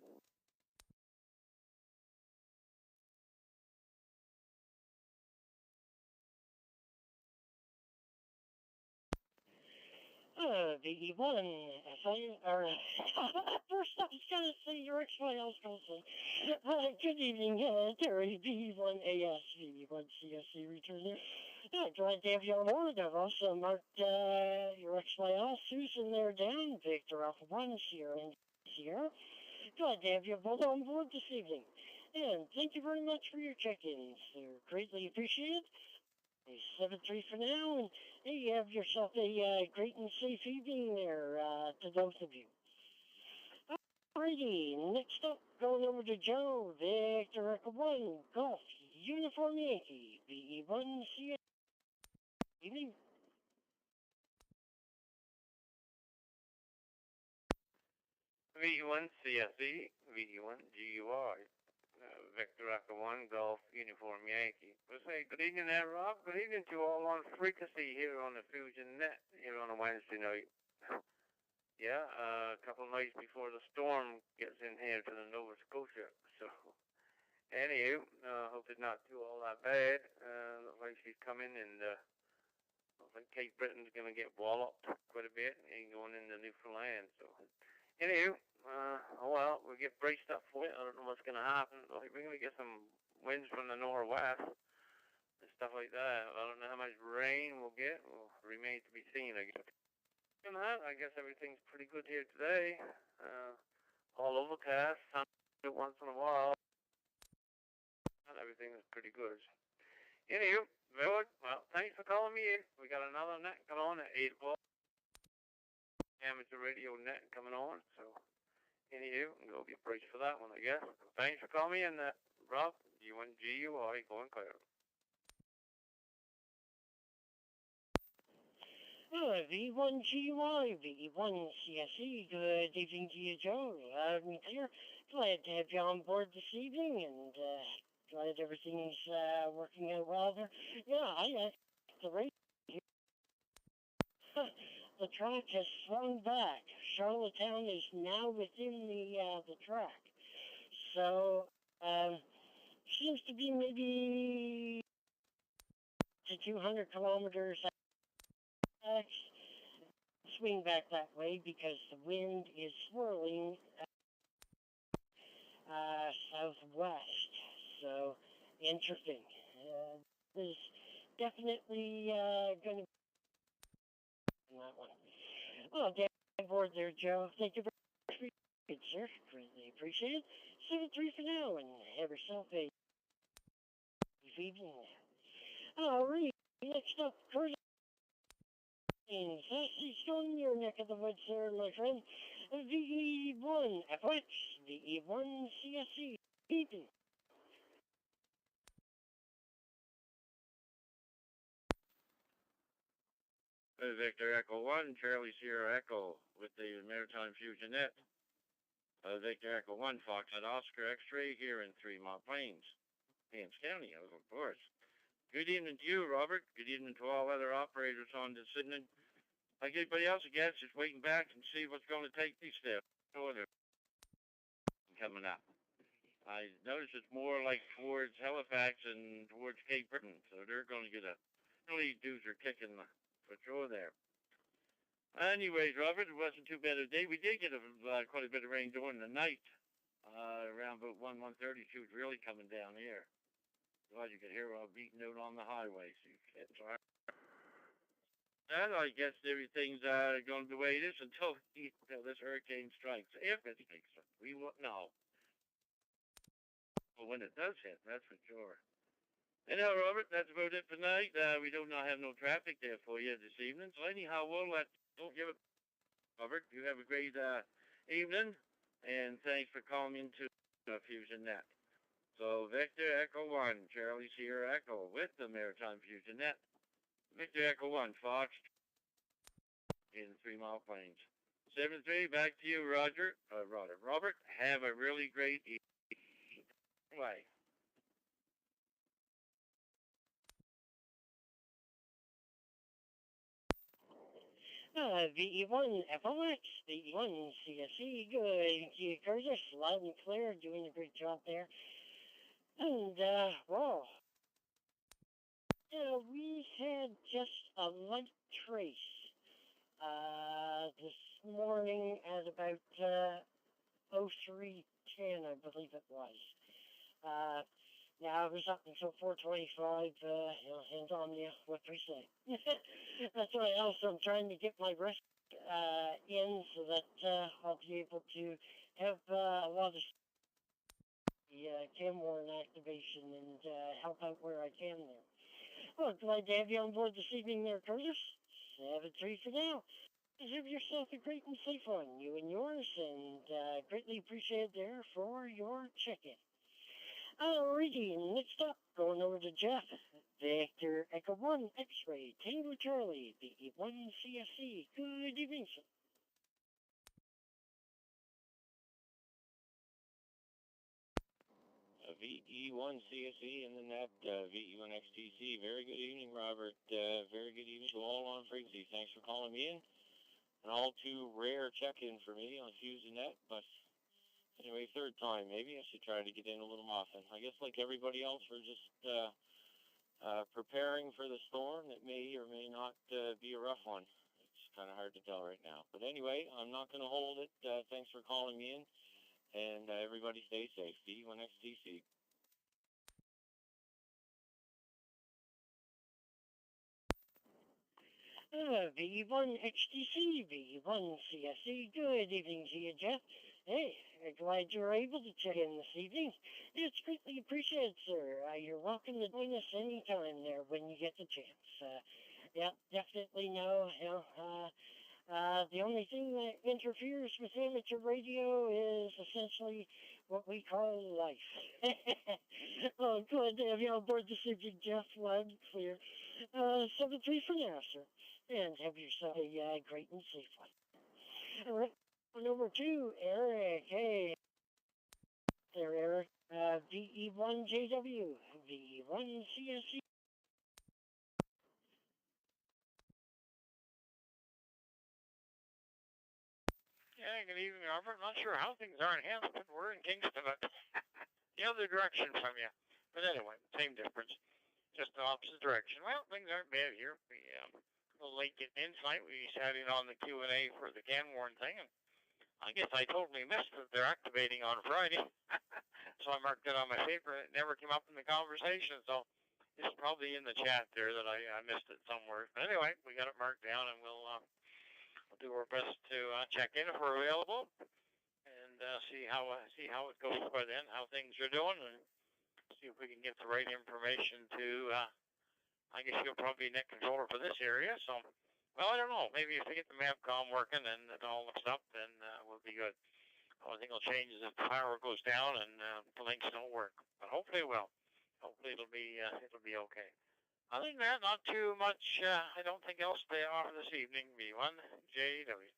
S1: VE1, or first I was going to say your ex-wife, I was going to say, good evening, Terry, VE1 AS, VE1 CSC returner. Glad to have you on board. I've also marked your ex-wife, Susan there down, Victor Alpha 1, Sierra and Sierra. Glad to have you both on board this evening. And thank you very much for your check-ins. They're greatly appreciated. 7-3 for now, and hey, you have yourself a great and safe evening there to both of you. Alrighty, next up, going over to Joe, Victor Echo 1, Golf, Uniform Yankee, VE1 CS. Evening.
S13: VE1 CSE, VE1 GUI. Victor Echo 1, Golf, Uniform Yankee. We'll say good evening there, Rob. Good evening to all on frequency here on the Fusion Net here on a Wednesday night. Yeah, a couple of nights before the storm gets in here to the Nova Scotia. So, anywho, hope it's not too all that bad. Looks like she's coming, and looks like Cape Britain's going to get walloped quite a bit and going into Newfoundland. So, anywho, oh well, we'll get braced up for it. I don't know what's going to happen. Like, we're going to get some winds from the northwest and stuff like that. I don't know how much rain we'll get. Will remain to be seen, I guess. And that, I guess everything's pretty good here today. All overcast, sun once in a while. Everything is pretty good. Anywho, very good. Well, thanks for calling me in. We got another net coming on at 8 o'clock. Amateur radio net coming on, so anywho, go be braced for that one, I guess. Thanks for calling me in, Rob. U1GUI, going clear.
S1: V1GUI, V1CSE, good evening to you, Joe. Loud and clear. Glad to have you on board this evening, and glad everything's working out well there. Yeah, the race. The track has swung back. Charlottetown is now within the track. So, seems to be maybe to 200 kilometers swing back that way because the wind is swirling southwest. So, interesting. There's definitely going to that one. Oh, get on board there, Joe. Thank you very much for your sir. Greatly appreciate it. 7-3 for now, and have yourself a good evening. Alright, next up, Curtis. He's still in your neck of the woods there, my friend. VE1 FX, VE1 CSC, Ethan.
S6: Victor Echo 1, Charlie Sierra Echo with the Maritime Fusion Net. Victor Echo 1, Foxtrot Oscar X-Ray here in Fremont Plains, Haines County, of course. Good evening to you, Robert. Good evening to all other operators on this Sydney. Like everybody else, I guess, just waiting back and see what's going to take these steps. Coming up. I notice it's more like towards Halifax and towards Cape Breton, so they're going to get a really doozer kick in the patrol there. Anyways, Robert, it wasn't too bad a day. We did get quite a bit of rain during the night. Around about 1:30, she was really coming down here. Glad you could hear her beating out on the highway. So you can't try. And I guess everything's going the way it is until this hurricane strikes. If it strikes, we won't know. But when it does hit, that's for sure.
S2: Anyhow, Robert, that's about it for tonight. We do not have no traffic there for you this evening. So anyhow, we'll don't give it, Robert. You have a great evening, and thanks for calling into Fusion Net. So Victor Echo 1, Charlie Sierra Echo with the Maritime Fusion Net. Victor Echo 1, Fox in 3 Mile Plains. 7-3, back to you, Roger. Robert, have a really great evening. Bye.
S1: VE1 FOX, VE1 CSE, good. Curtis, loud and clear, doing a great job there. And, well, we had just a light trace, this morning at about, 03:10, I believe it was. Now, I was up until 4:25, insomnia, what we say. That's why also I'm trying to get my rest, in so that, I'll be able to have, a lot of the, Camwarn activation and, help out where I can there. Well, glad to have you on board this evening there, Curtis. 7-3 for now. Have yourself a great and safe one, you and yours, and, greatly appreciated there for your check-in. Alrighty, next up, going over to Jeff. Victor Echo 1 X-Ray, Tango Charlie, VE1 CSC. Good evening, sir.
S6: VE1 CSE and then that VE1 XTC. Very good evening, Robert. Very good evening to all on frequency. Thanks for calling me in. An all too rare check-in for me on Fusion Net, but anyway, third time. Maybe I should try to get in a little often. I guess like everybody else, we're just preparing for the storm that may or may not be a rough one. It's kind of hard to tell right now. But anyway, I'm not going to hold it. Thanks for calling me in. And everybody stay safe. V1XTC.
S1: VE1 XTC, VE1 CSE. Good evening to you, Jeff. Hey, glad you were able to check in this evening. It's greatly appreciated, sir. You're welcome to join us anytime there when you get the chance. Yeah, definitely no. The only thing that interferes with amateur radio is essentially what we call life. Oh, glad to have you on board this evening, Jeff. Loud and clear. 7-3 for now, sir. And have yourself a great and safe one. All right, over to Eric. Hey, there, Eric. VE1JW, VE1CSC.
S6: Yeah, good evening, Robert. Not sure how things are in Hampton. We're in Kingston, but the other direction from you. But anyway, same difference. Just the opposite direction. Well, things aren't bad here. We a little late getting in tonight. We sat in on the Q&A for the Canwarn thing, and I guess I totally missed that they're activating on Friday. So I marked it on my paper. It never came up in the conversation, so it's probably in the chat there that I missed it somewhere. But anyway, we got it marked down, and we'll do our best to check in if we're available, and see how it goes by then, how things are doing, and see if we can get the right information to. I guess you'll probably be net controller for this area, so. Well, I don't know. Maybe if we get the Mapcom working and it all looks up, then we'll be good. The only thing will change is if the power goes down and the links don't work. But hopefully it will. Hopefully it'll be okay. Other than that, not too much. I don't think else to offer this evening. V1JW.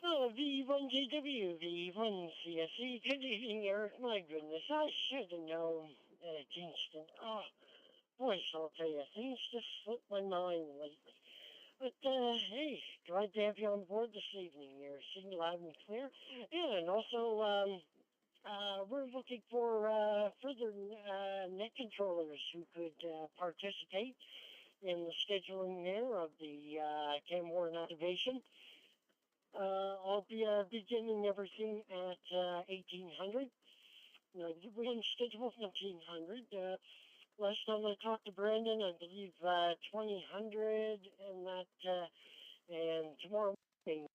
S1: Oh, V1JW, V1CSE. Good evening, Eric. My goodness, I should have known at Kingston. Oh, boy, I'll tell you, things just slipped my mind lately. But, hey, glad to have you on board this evening. You're singing loud and clear. Yeah, and also, we're looking for further net controllers who could participate in the scheduling there of the Camwarn activation. I'll be beginning everything at 1800. We're going to schedule 1900. Last time I talked to Brandon, I believe 2000 and that, and tomorrow morning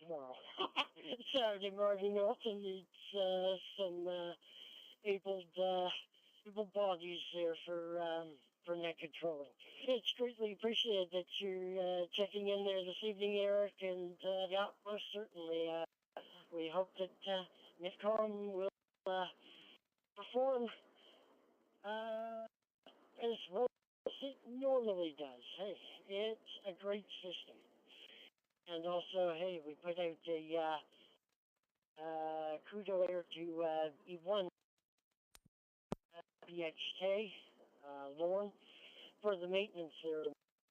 S1: tomorrow. Saturday morning also needs some able bodies there for net controlling. It's greatly appreciated that you're checking in there this evening, Eric, and yeah, most certainly. We hope that Netcom will perform as well as it normally does. Hey, it's a great system. And also, hey, we put out a kudo there to E1 BXK, Lauren, for the maintenance there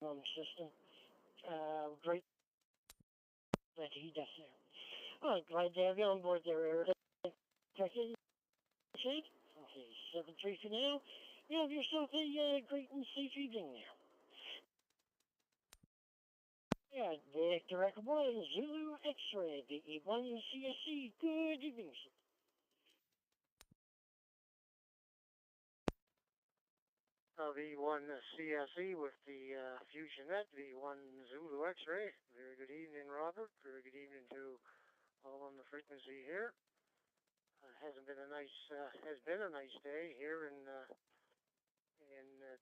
S1: on the system. Great that he does there. Oh, glad to have you on board there, Eric. Check in. Okay, 7-3 for now. You have yourself a great and safe evening there. Yeah, Victor Echo One, Zulu X-Ray, the E1 CSC. Good evening, sir. V1 CSE with the Fusion Net, V1 Zulu X-Ray. Very good evening, Robert. Very good evening to all on the frequency here. Has been a nice day here in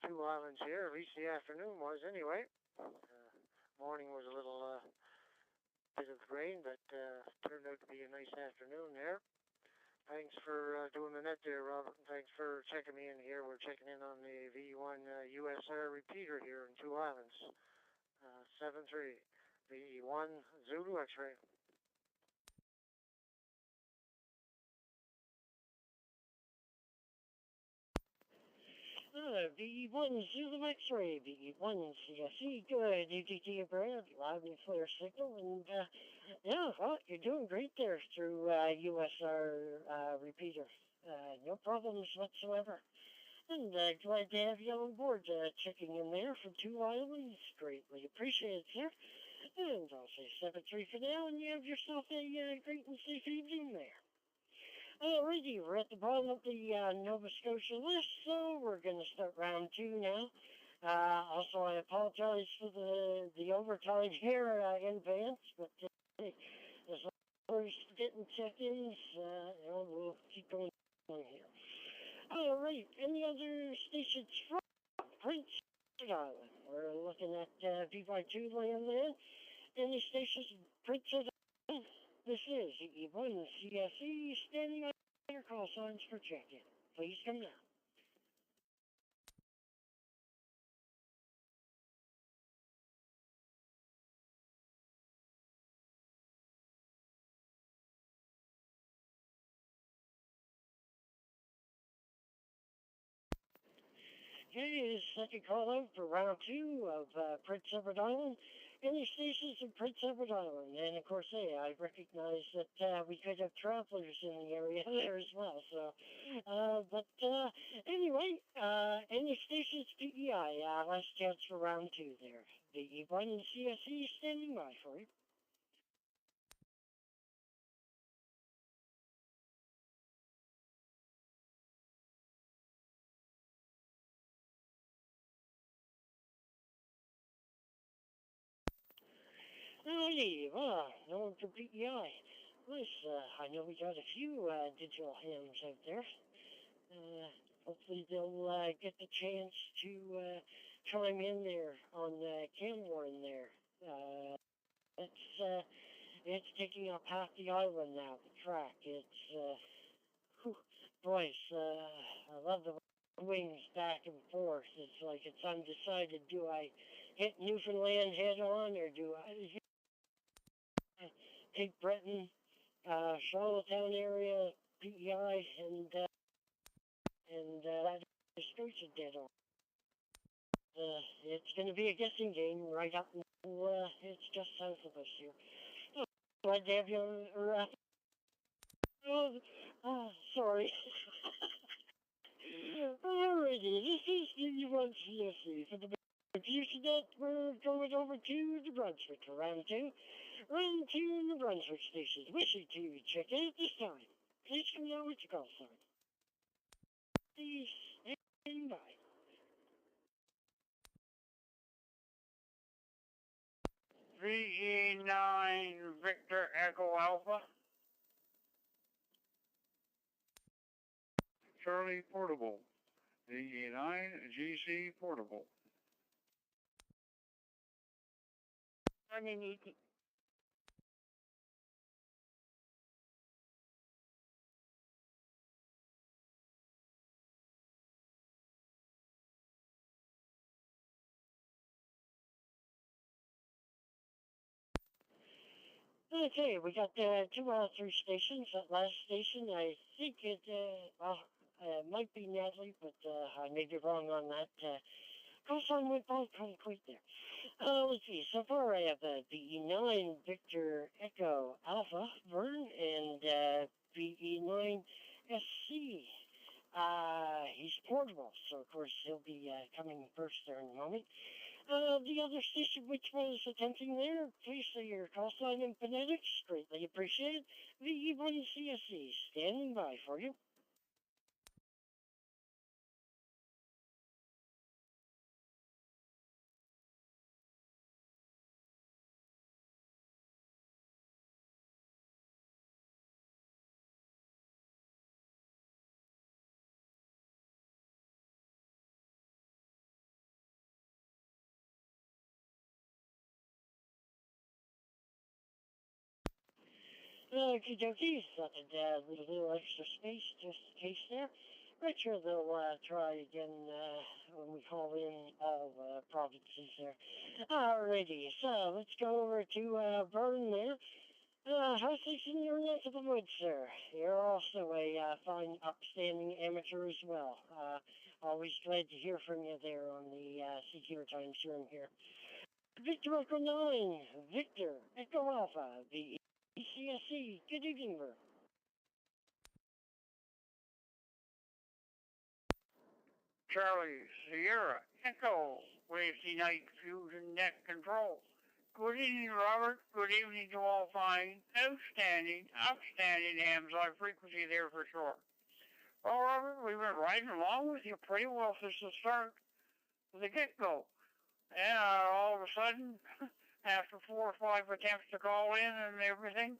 S1: Two Islands here. At least the afternoon was anyway. Morning was a little bit of rain, but turned out to be a nice afternoon there. Thanks for doing the net there, Robert. And thanks for checking me in here. We're checking in on the V1 USR repeater here in Two Islands. 7-3. V1 Zulu X-Ray. V1 Zulu X-Ray, V1 CSE, good, UTT Brad, loud and clear signal, and yeah, well, you're doing great there through USR repeater. No problems whatsoever. And glad to have you on board, checking in there from Two Islands. Greatly appreciated, sir. And I'll say 7-3 for now, and you have yourself a great and safe evening there. Alrighty, we're at the bottom of the Nova Scotia list, so we're going to start round 2 now. Also, I apologize for the overtime here in advance, but as long as we're getting check-ins, we'll keep going on here. Alright, any other stations from Prince Edward Island? We're looking at V52 land there. Any stations from Prince Edward Island? This is E1 CSE standing on your call signs for check-in. Please come now. Okay, second call out for round 2 of Prince Edward Island. Any stations in Prince Edward Island? And of course, hey, I recognize that we could have travelers in the area there as well. So, but anyway, any stations PEI? Last chance for round 2 there. The E1 and CSE standing by for you. Alrighty, well, no one for PEI. Nice, I know we got a few digital hams out there. Hopefully they'll get the chance to chime in there on Camborne there. It's taking up half the island now, the track. It's, boys, I love the wings back and forth. It's like it's undecided. Do I hit Newfoundland head on, or do I Cape Breton, Charlottetown area, PEI, and that Scotia dead on. It's going to be a guessing game right up until it's just south of us here. Oh, glad to have you sorry. Alrighty, this is the E1 CSE. For the Fusion Net, we're going over to New Brunswick for round 2. Round 2 in the Brunswick station. Wishing to check in at this time. Please come down with your call sign. Please stand by.
S10: VE9 Victor Echo Alpha.
S8: Charlie Portable. VE9 GC Portable.
S1: Okay, we got 2 out of 3 stations. That last station, I think it, might be Natalie, but I may be wrong on that. Coastline went by pretty quick there. Let's see, so far I have VE9 Victor Echo Alpha Vern and VE9 SC. He's portable, so of course he'll be coming first there in a moment. The other station which was attempting there, please say your call sign and phonetics, greatly appreciated. VE1 CSC, standing by for you. Okie dokie, thought I'd leave a little extra space just in case there. Not sure they'll try again when we call in all provinces there. Alrighty, so let's go over to Vern there. How's things in your neck of the woods, sir? You're also a fine, upstanding amateur as well. Always glad to hear from you there on the Secure Time Stream here. Victor Echo 9, Victor Echo Alpha, the ECSC. Good evening, Vern.
S10: Charlie Sierra Echo Wasty Night Fusion Net Control. Good evening, Robert. Good evening to all fine, outstanding, upstanding hams on frequency there for sure. Well, Robert, we've been riding along with you pretty well since the start, the get-go. And all of a sudden, after 4 or 5 attempts to call in and everything,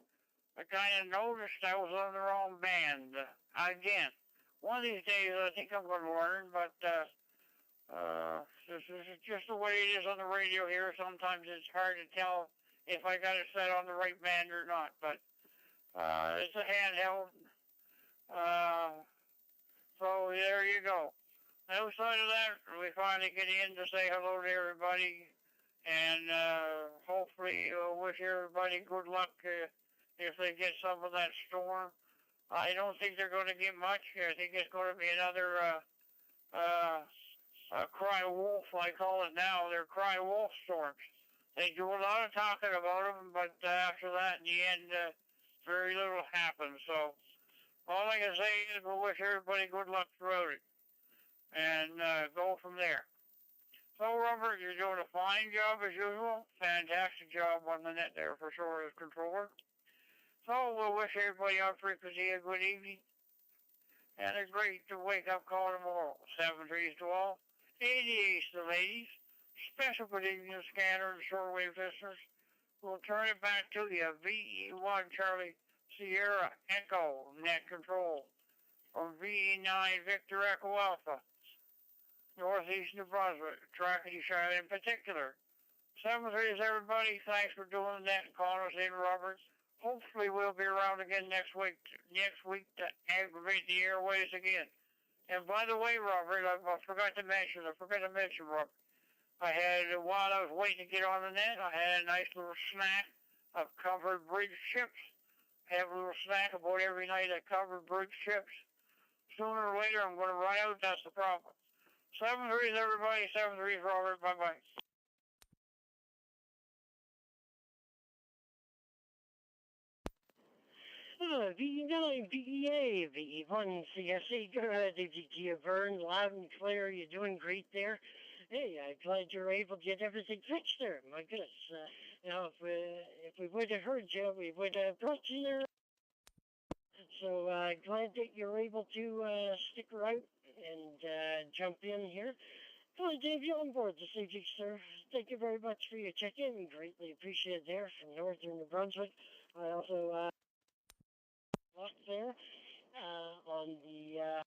S10: I kind of noticed I was on the wrong band again. One of these days, I think I'm going to learn, but this is just the way it is on the radio here. Sometimes it's hard to tell if I got it set on the right band or not, but it's a handheld. So there you go. Outside of that, we finally get in to say hello to everybody, and hopefully wish everybody good luck if they get some of that storm. I don't think they're going to get much. I think it's going to be another cry wolf, I call it now. They're cry wolf storms. They do a lot of talking about them, but after that, in the end, very little happens. So all I can say is we'll wish everybody good luck throughout it, and go from there. So, Robert, you're doing a fine job as usual. Fantastic job on the net there for sure as controller. So we'll wish everybody on frequency a good evening and a great wake-up call tomorrow. 7 trees to all, 88 to the ladies. Special good evening to scanner and shortwave listeners. We'll turn it back to you. VE1 Charlie Sierra Echo Net Control from VE9 Victor Echo Alpha, Northeast New Brunswick, Trackety Shire in particular. 7 trees, everybody. Thanks for doing that and calling us in, Robert. Hopefully we'll be around again next week to aggravate the airways again. And by the way, Robert, I forgot to mention, Robert, I had, while I was waiting to get on the net, I had a nice little snack of covered bridge chips. I have a little snack about every night of covered bridge chips. Sooner or later I'm going to run out, that's the problem. 7 threes, everybody, 7 threes, Robert, bye-bye.
S1: VE9, VEA, VE1, CSE, DGT Vern, loud and clear, you're doing great there. Hey, I'm glad you're able to get everything fixed there. My goodness, if we would have heard you, we would have brought you there. So glad that you're able to stick around and jump in here. Hi, Dave, you're on board this evening, sir. Thank you very much for your check-in. Greatly appreciated there from northern New Brunswick. I also locked there on the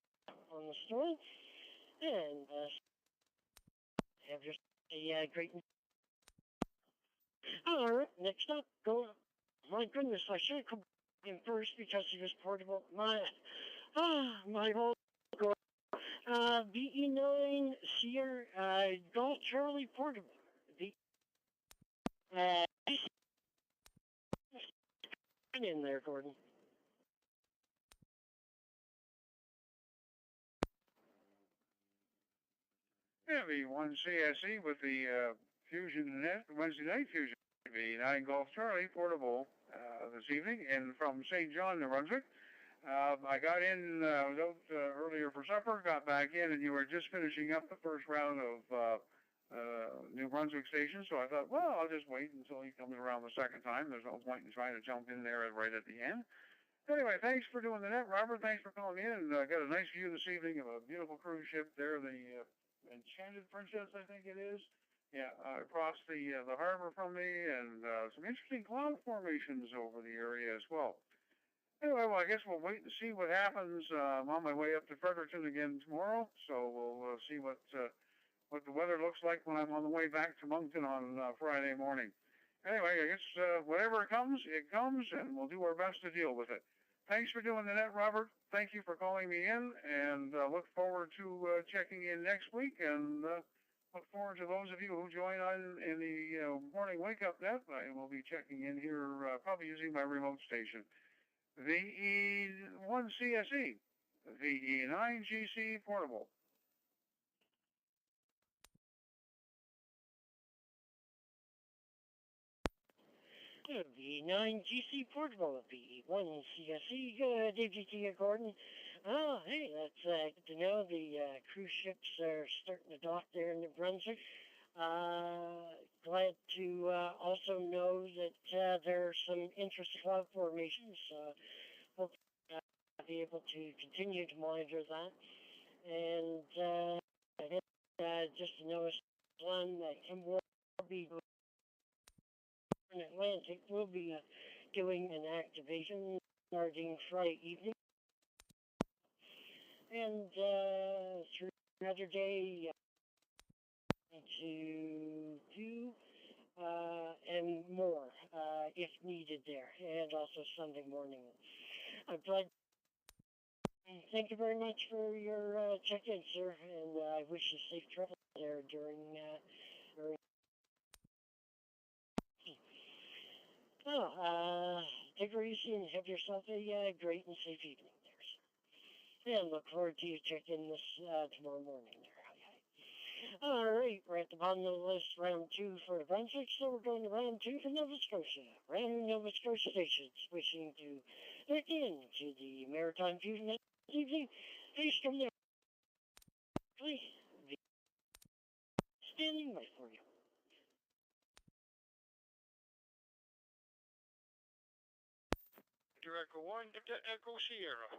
S1: storm, and have your great. All right, next up, go. My goodness, I should have come in first because he was portable. My whole. BE9 Sierra Golf Charlie Portable. In there, Gordon.
S14: Yeah, the one CSE with the Fusion Net, Wednesday night Fusion, the 9 Golf Charlie portable this evening, and from St. John, New Brunswick. I got in, I was out earlier for supper, got back in, and you were just finishing up the first round of New Brunswick stations, so I thought, well, I'll just wait until he comes around the second time. There's no point in trying to jump in there right at the end. Anyway, thanks for doing the net, Robert. Thanks for calling in, and got a nice view this evening of a beautiful cruise ship there, the Enchanted Princess, I think it is. Yeah, across the harbor from me, and some interesting cloud formations over the area as well. Anyway, well, I guess we'll wait and see what happens. I'm on my way up to Fredericton again tomorrow, so we'll see what the weather looks like when I'm on the way back to Moncton on Friday morning. Anyway, I guess whatever comes, it comes, and we'll do our best to deal with it. Thanks for doing the net, Robert. Thank you for calling me in, and look forward to checking in next week, and look forward to those of you who join in the morning wake-up net. I will be checking in here, probably using my remote station. VE1CSE, VE9GC portable.
S1: VE9GC portable, VE1CSE, DGT Gordon. Oh, hey, that's good to know. The cruise ships are starting to dock there in New Brunswick. Glad to also know that there are some interesting cloud formations. Hope I'll be able to continue to monitor that. And just to know one that will be in Atlantic will be doing an activation starting Friday evening. And through another day to do and more if needed there, and also Sunday morning. I'm glad. Thank you very much for your check-in, sir, and I wish you safe travel there during. Take it easy and have yourself a great and safe evening there. And look forward to you checking this tomorrow morning there. All right, we're at the bottom of the list, round 2 for the Brunswick, so we're going to round 2 for Nova Scotia. Random Nova Scotia stations wishing to hook in to the Maritime Fusion Net this evening. Please come there. Please, standing by for you.
S6: Victor Echo 1, Victor Echo Sierra.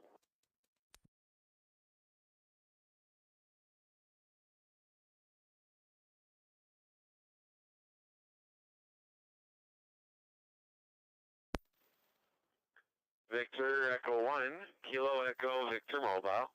S3: Victor Echo 1, Kilo Echo Victor Mobile.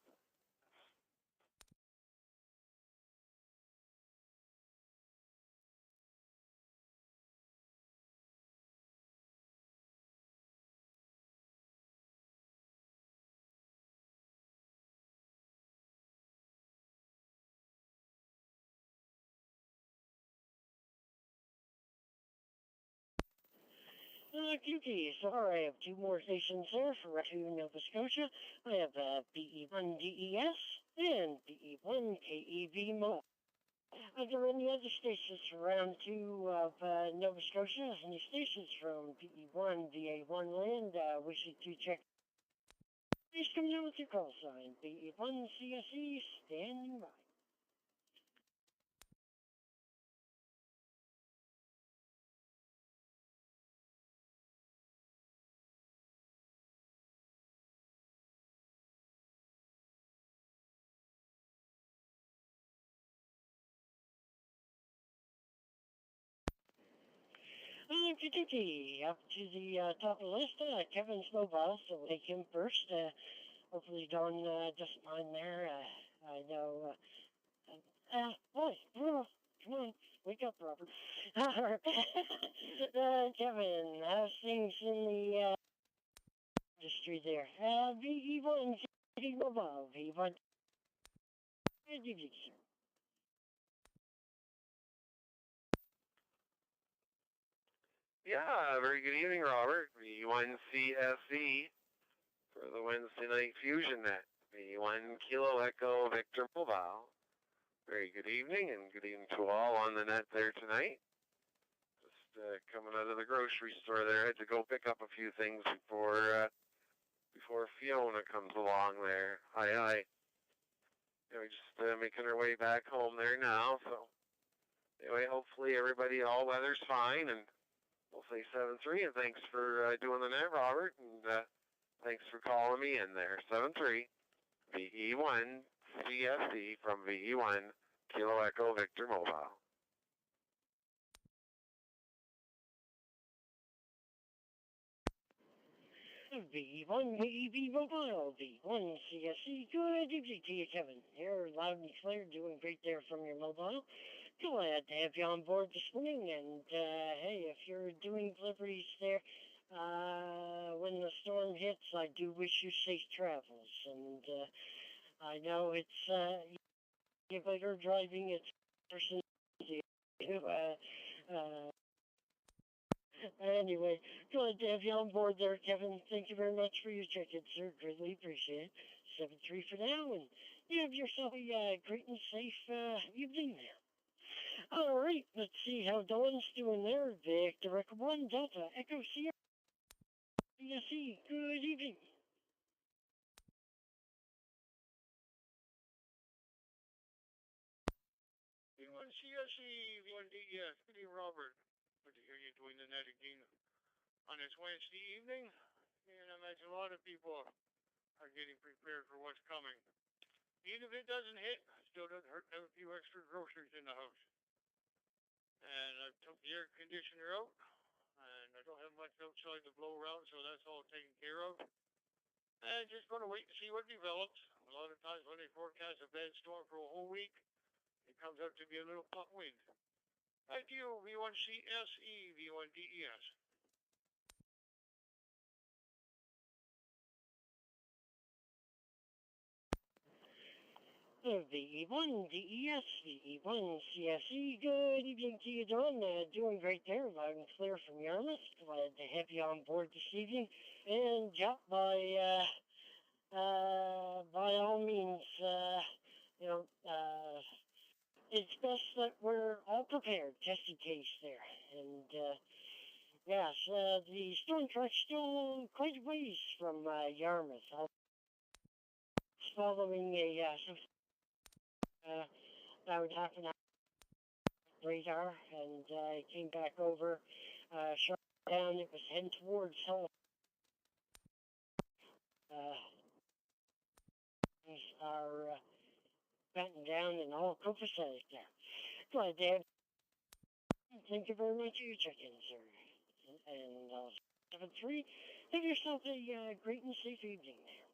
S1: QT, so I have 2 more stations there for to Nova Scotia. I have BE1DES and BE1KEV Mo. Are there any other stations for round 2 of Nova Scotia? Any stations from BE1 VA1 land wishing to check? Please come down with your call sign. BE1 CSE standing by. Up to the top of the list, Kevin Snowball, so we'll take him first. Hopefully Don doesn't mind there. I know. Boy, come on, wake up, Robert. Kevin, how's things in the industry there? VE1 City Mobile, VE1. Good evening, sir.
S13: Yeah, very good evening, Robert. V1CSE for the Wednesday Night Fusion Net. V1 Kilo Echo Victor Mobile. Very good evening, and good evening to all on the net there tonight. Just coming out of the grocery store there. I had to go pick up a few things before Fiona comes along there. Hi. We're just making our way back home there now, so anyway, hopefully everybody, all weather's fine, and we'll say 7-3, and thanks for doing the net, Robert, and thanks for calling me in there. 7-3, VE1 CSE from VE1 Kilo Echo Victor Mobile.
S1: V1 VEB Mobile, V1 CSE, good evening to you, Kevin. You're loud and clear, doing great there from your mobile. Glad to have you on board this morning, and hey, if you're doing deliveries there, when the storm hits, I do wish you safe travels, and I know it's, if you're driving, it's person anyway, glad to have you on board there, Kevin. Thank you very much for your check-in, sir. Greatly appreciate it. 7-3 for now, and you have yourself a great and safe evening there. All right, let's see how Dawn's doing there. Victor Echo 1 Delta Echo Sierra CSE. Good evening.
S6: V1 CSE, V1 DES. Good evening, Robert. Good to hear you doing the net again on this Wednesday evening. And I imagine a lot of people are getting prepared for what's coming. Even if it doesn't hit, it still doesn't hurt to have a few extra groceries in the house. And I took the air conditioner out, and I don't have much outside to blow around, so that's all taken care of. And just going to wait to see what develops. A lot of times when they forecast a bad storm for a whole week, it comes out to be a little hot wind. Thank you, V1 CSE, V1 DES.
S1: VE1 DES, VE1 CSE, good evening to you, Dawn. Doing great there, loud and clear from Yarmouth. Glad to have you on board this evening. And yeah, by all means, it's best that we're all prepared, just in case there. And yes, the storm track's still quite a ways from Yarmouth. It's following about half an hour radar, and it came back over, shut down. It was heading towards Hull. Things are batten down and all copacetic there. Glad to have. Thank you very much for your check-in, sir. And 7-3, have yourself a great and safe evening there.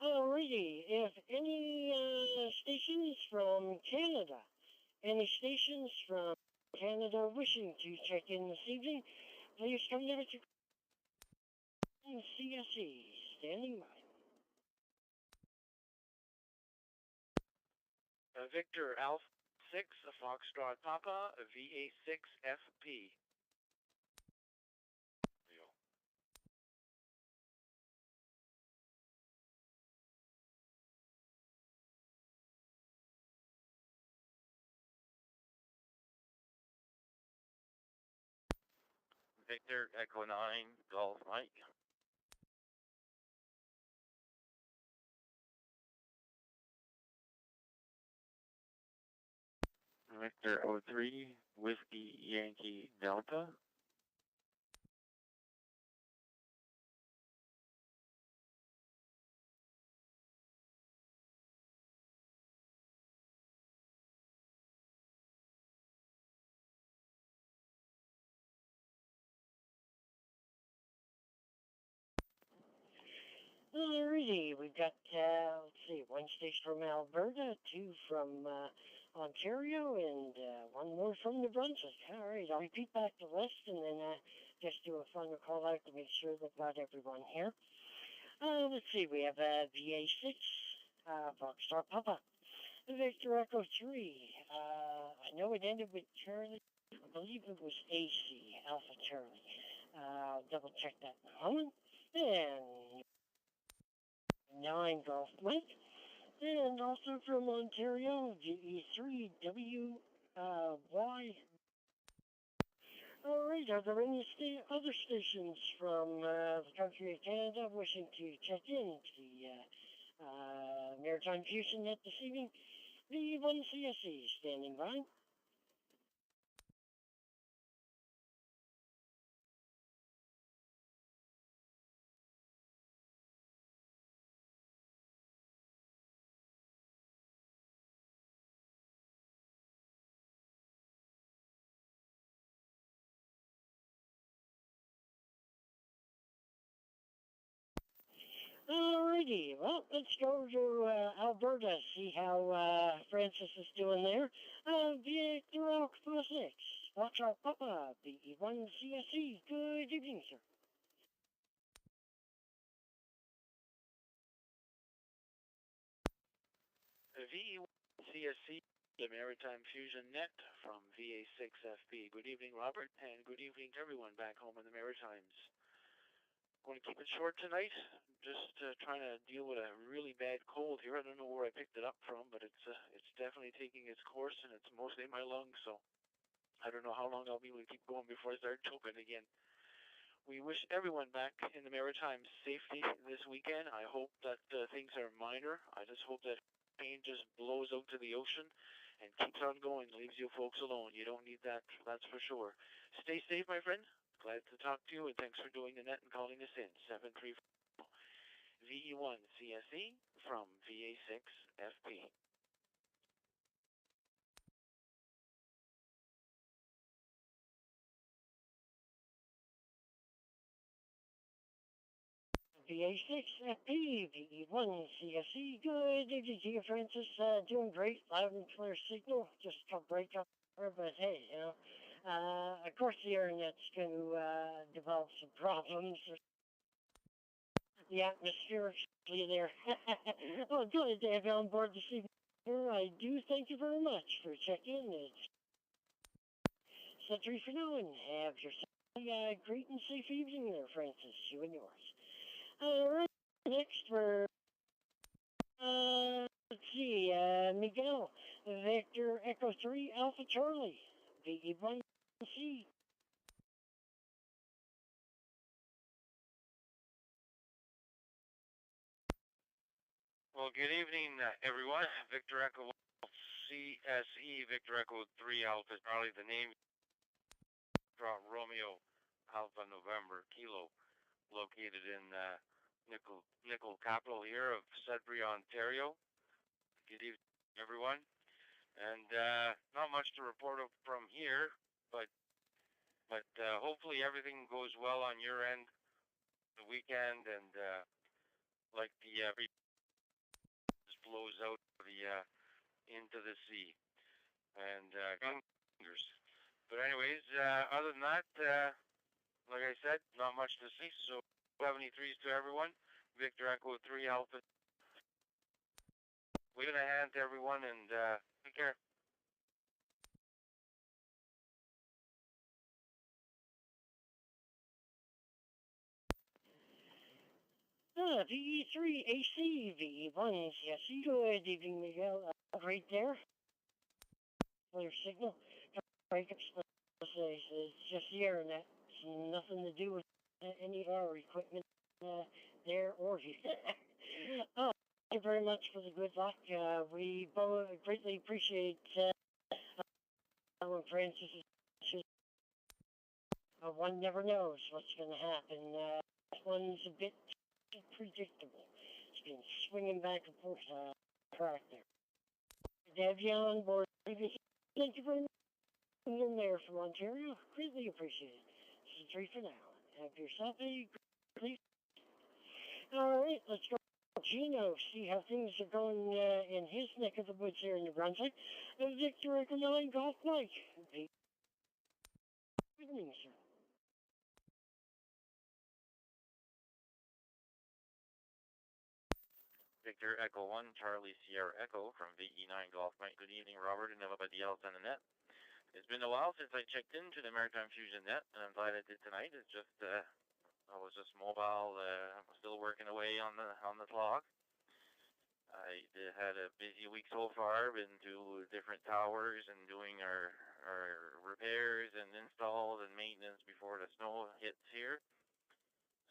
S1: Alrighty, if any stations from Canada, wishing to check in this evening, please come down to CSE, standing by.
S13: Victor Alpha 6, Foxtrot Papa, VA6FP.
S7: Victor Echo 9 Golf Mike. Victor 03 Whiskey Yankee Delta.
S1: Alrighty, we've got, let's see, one station from Alberta, two from Ontario, and one more from New Brunswick. Alright, I'll repeat back the list and then just do a final call out to make sure they've got everyone here. Let's see, we have VA6, Foxtrot Papa, Victor Echo 3, I know it ended with Charlie, I believe it was AC, Alpha Charlie. I'll double check that in a moment. And 9 Golf Mike, and also from Ontario, GE3WY. Alright, are there any other stations from the country of Canada wishing to check in to the Maritime Fusion Net this evening? V1CSE standing by. Alrighty, well, let's go to Alberta, see how Francis is doing there. Victor Alpha 6, Foxtrot Papa, BE1CSE, good evening, sir.
S15: VE1CSE, the Maritime Fusion Net from VA6FB. Good evening, Robert, and good evening to everyone back home in the Maritimes. Going to keep it short tonight. Just trying to deal with a really bad cold here. I don't know where I picked it up from, but it's definitely taking its course, and it's mostly in my lungs. So I don't know how long I'll be able to keep going before I start choking again. We wish everyone back in the Maritimes safety this weekend. I hope that things are minor. I just hope that pain just blows out to the ocean and keeps on going, leaves you folks alone. You don't need that, that's for sure. Stay safe, my friend. Glad to talk to you, and thanks for doing the net and calling us in. 734 VE1 CSE from VA6 FP.
S1: VA6 FP, VE1 CSE, good evening to you, Francis. Doing great, loud and clear signal. Just a break up there, but hey, you know, of course the internet's going to develop some problems. The atmosphere actually there. Oh, good to have you on board this evening. I do thank you very much for checking in. It's Century for now, and have yourself a great and safe evening there, Francis, you and yours. Alright, next for, let's see, Miguel, Victor Echo 3, Alpha Charlie, VE1C.
S13: Well, good evening, everyone. Victor Echo CSE, Victor Echo 3 Alpha Charlie, the name Romeo Alpha November Kilo, located in Nickel capital here of Sudbury, Ontario. Good evening, everyone. And not much to report from here, but hopefully everything goes well on your end the weekend, and like the just blows out into the sea, and fingers. But anyways, other than that, like I said, not much to see. So 73s to everyone. Victor Echo 3 Alpha. Waving a hand to everyone, and take care.
S1: VE3 AC, VE1 CSE. Good evening, Miguel. Right there. Clear signal. Breakups. It's just the internet. It's nothing to do with any of our equipment there or here. Oh, thank you very much for the good luck. We both greatly appreciate when Francis is. One never knows what's going to happen. This one's a bit predictable. It's been swinging back and forth track there. To have you on board. Thank you very much for being there from Ontario. Greatly appreciate it. This is 3 for now. Have yourself a great All right, let's go. Gino, see how things are going in his neck of the woods here in New Brunswick. Victor Echo 9 Golf Mike. Good evening, sir.
S3: Victor Echo 1, Charlie Sierra Echo from VE9 Golf Mike. Good evening, Robert, and everybody else on the net. It's been a while since I checked into the Maritime Fusion Net, and I'm glad I did tonight. It's just, I was just mobile, I'm still working away on the clock. I had a busy week so far, been to different towers and doing our repairs and installs and maintenance before the snow hits here.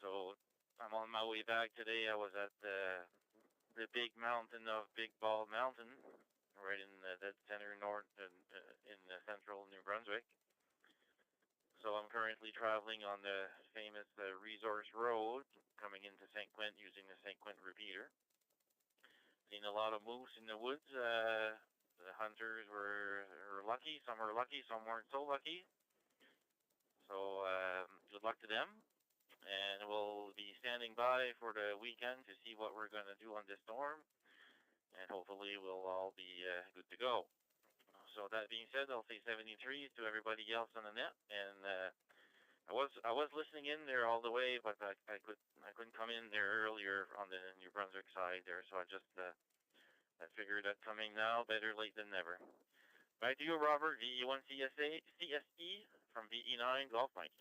S3: So I'm on my way back today. I was at the big mountain of Big Bald Mountain, right in the dead center north in central New Brunswick. So I'm currently traveling on the famous Resource Road, coming into St. Quint using the St. Quint repeater. Seen a lot of moose in the woods. The hunters were lucky. Some were lucky, some weren't so lucky. So good luck to them. And we'll be standing by for the weekend to see what we're going to do on this storm. And hopefully we'll all be good to go. So that being said, I'll say 73 to everybody else on the net. And I was listening in there all the way, but I couldn't come in there earlier on the New Brunswick side there. So I just I figured that coming now, better late than never. Back to you, Robert, VE1 CSE from VE9 Golf Mike.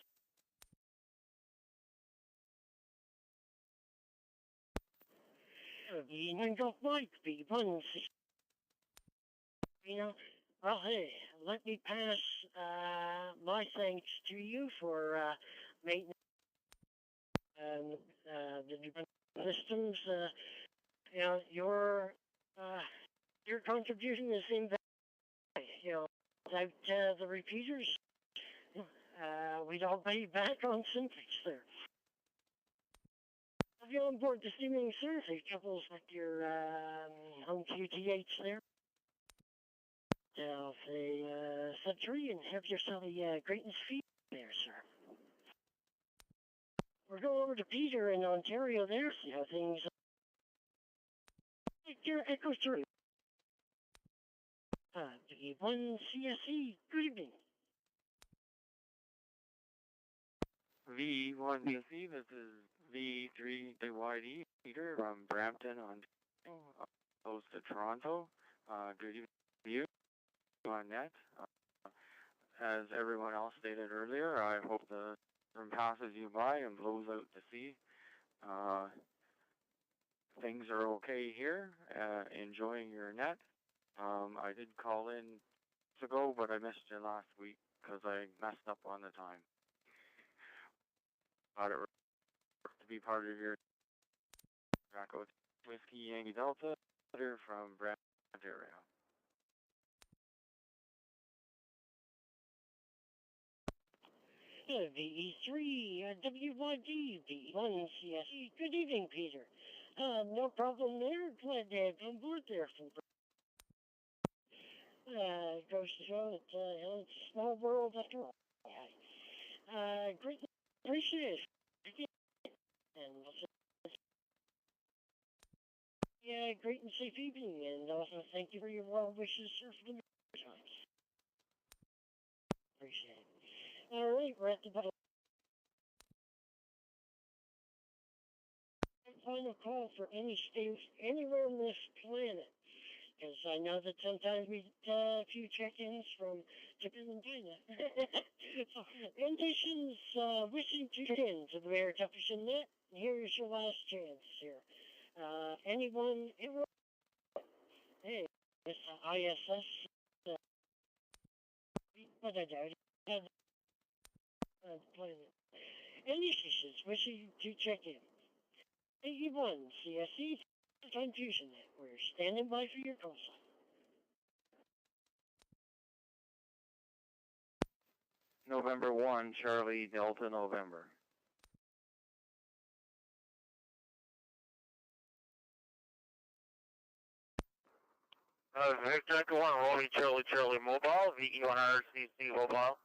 S1: VE9 Golf Mike, VE1. You know, well, hey, let me pass my thanks to you for maintenance the New Brunswick systems. You know, your contribution is invaluable. You know, without the repeaters, we'd all be back on Synfix there. Have you on board this evening, sir? Safe travels with your home QTH there. I'll say Sept and have yourself a great feed there, sir. We're going over to Peter in Ontario there, see how things Victor Echo 3. VE1 CSE, good evening.
S12: V1 CSE, this is V3YD Peter from Brampton, Ontario, close to Toronto. Good evening to you on net. As everyone else stated earlier, I hope the storm passes you by and blows out to sea. Things are okay here, enjoying your net. I did call in ago, but I missed you last week because I messed up on the time. Thought it to be part of your Echo Whiskey Yankee Delta from Brampton, Ontario.
S1: VE3 WYD VE1 CSE. Good evening, Peter. No problem there. Glad to have you on board there from goes to show that it's a small world after all. Greatly appreciate it. And yeah, great and safe evening, and also thank you for your well wishes, sir, for the times. Appreciate it. All right, we're at the bottom. Final call for any state anywhere on this planet. Because I know that sometimes we get a few check-ins from Japan and China. Nations wishing to get into the Maritime Fusion Net, here's your last chance here. Anyone, hey, this ISS, but I doubt it. Any nations wishing to check in. 81 CSE Maritime Fusion Net. We're standing by for your call sign.
S12: November 1, Charlie Delta November.
S13: Victor Echo 1, Rolling Charlie Mobile, VE1 RCC Mobile.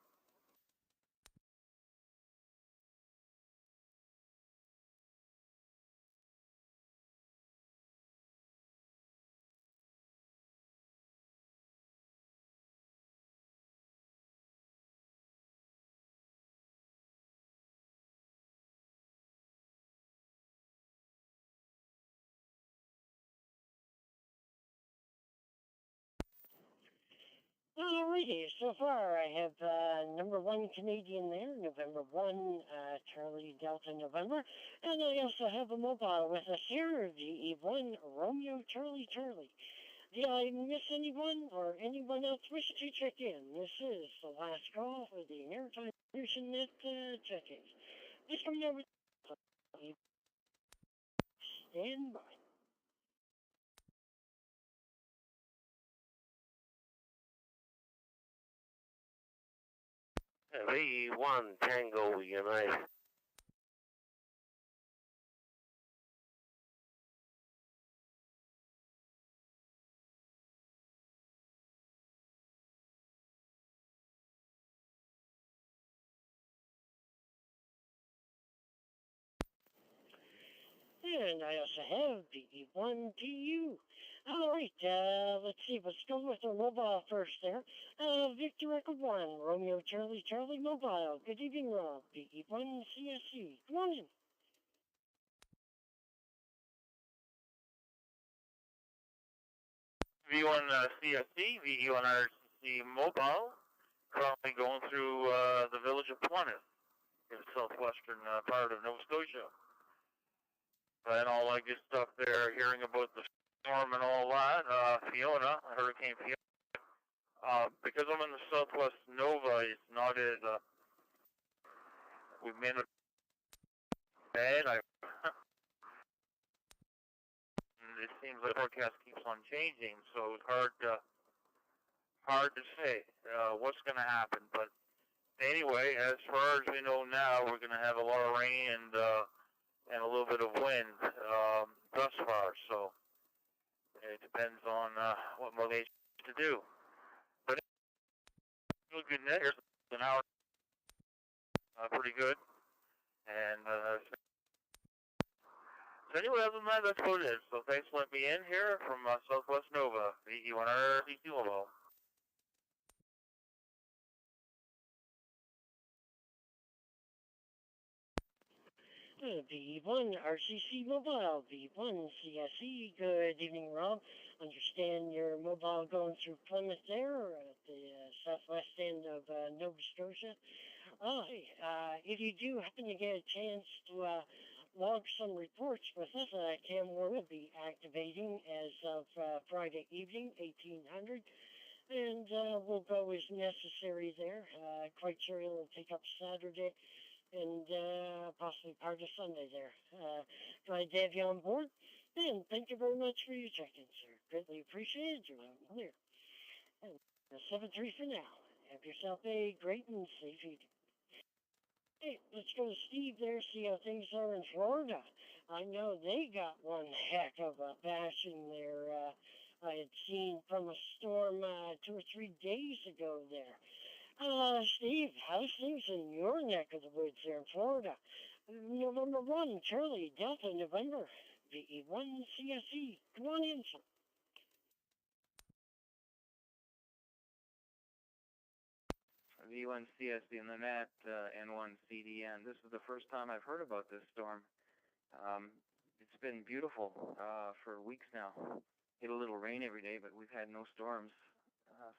S1: Alrighty, so far I have number 1 Canadian there, November 1, Charlie Delta November, and I also have a mobile with us here, VE1 Romeo Charlie Charlie. Did I miss anyone or anyone else wish to check in? This is the last call for the Maritime Fusion Net check-in. Just remember, stand by.
S13: V1 Tango United.
S1: And I also have VE1PU. Alright, let's see, let's go with the mobile first there. Victor Echo 1, Romeo Charlie Charlie Mobile. Good evening, Rob. VE1 CSC. Come on in.
S9: V1 CSC, V1 RCC Mobile, currently going through the village of Plymouth, in the southwestern part of Nova Scotia. And all that good stuff there, hearing about the storm and all that, Fiona, Hurricane Fiona. Because I'm in the southwest Nova, it's not as, we've made it bad. It seems like the forecast keeps on changing, so it's hard to say what's going to happen. But anyway, as far as we know now, we're going to have a lot of rain and a little bit of wind thus far. So it depends on what Mother Nature to do. But it's good net. Here's an hour, pretty good. And so anyway, other than that, that's what it is. So thanks for letting me in here from Southwest Nova, VE1 RCC Mobile.
S1: V1 RCC Mobile, V1 CSE. Good evening, Rob. Understand your mobile going through Plymouth there at the southwest end of Nova Scotia. Hey, if you do happen to get a chance to log some reports with us, Cam will be activating as of Friday evening, 1800. And we'll go as necessary there. Quite sure it'll take up Saturday and possibly part of Sunday there. Glad to have you on board. And thank you very much for your check-in, sir. Greatly appreciated. You're on clear. And 7-3 for now. Have yourself a great and safe evening. Hey, let's go to Steve there, see how things are in Florida. I know they got one heck of a bashing there. I had seen from a storm 2 or 3 days ago there. Steve, how's things in your neck of the woods there in Florida? November 1, Charlie, Delta, November, VE1 CSE. Come on in, sir.
S16: V1 CSE in the net, N1 CDN. This is the first time I've heard about this storm. It's been beautiful for weeks now. Get a little rain every day, but we've had no storms.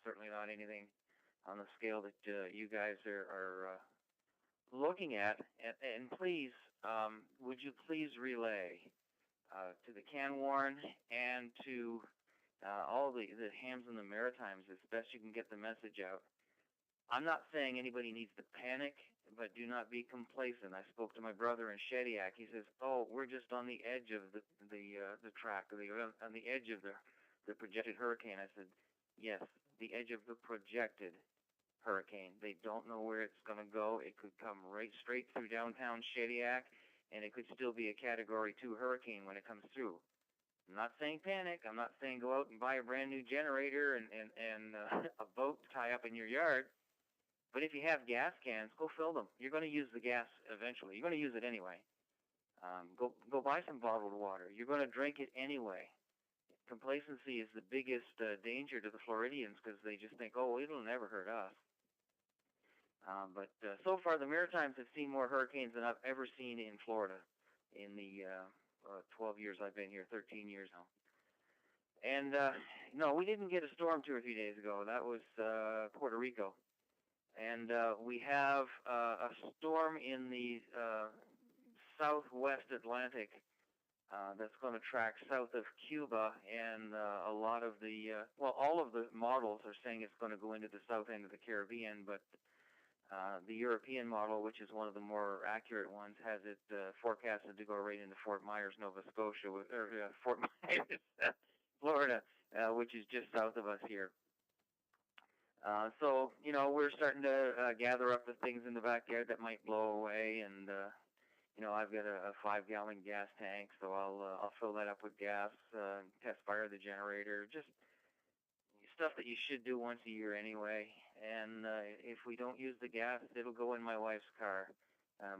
S16: Certainly not anything on the scale that you guys are looking at. And please, would you please relay to the Canwarn and to all the hams in the Maritimes as best you can get the message out. I'm not saying anybody needs to panic, but do not be complacent. I spoke to my brother in Shediac. He says, "Oh, we're just on the edge of the track, on the edge of the projected hurricane." I said, "Yes, the edge of the projected hurricane. They don't know where it's going to go. It could come right straight through downtown Shediac, and it could still be a Category 2 hurricane when it comes through." I'm not saying panic. I'm not saying go out and buy a brand new generator and a boat to tie up in your yard. But if you have gas cans, go fill them. You're going to use the gas eventually. You're going to use it anyway. Go buy some bottled water. You're going to drink it anyway. Complacency is the biggest danger to the Floridians because they just think, "Oh, it'll never hurt us." But so far, the Maritimes have seen more hurricanes than I've ever seen in Florida in the 12 years I've been here, 13 years now. And no, we didn't get a storm 2 or 3 days ago. That was Puerto Rico. And we have a storm in the southwest Atlantic that's going to track south of Cuba, and a lot of the, all of the models are saying it's going to go into the south end of the Caribbean, but the European model, which is one of the more accurate ones, has it forecasted to go right into Fort Myers, Nova Scotia, or Fort Myers, Florida, which is just south of us here. So, we're starting to gather up the things in the backyard that might blow away, and I've got a 5-gallon gas tank, so I'll fill that up with gas, test fire the generator, just stuff that you should do once a year anyway. And if we don't use the gas, it'll go in my wife's car.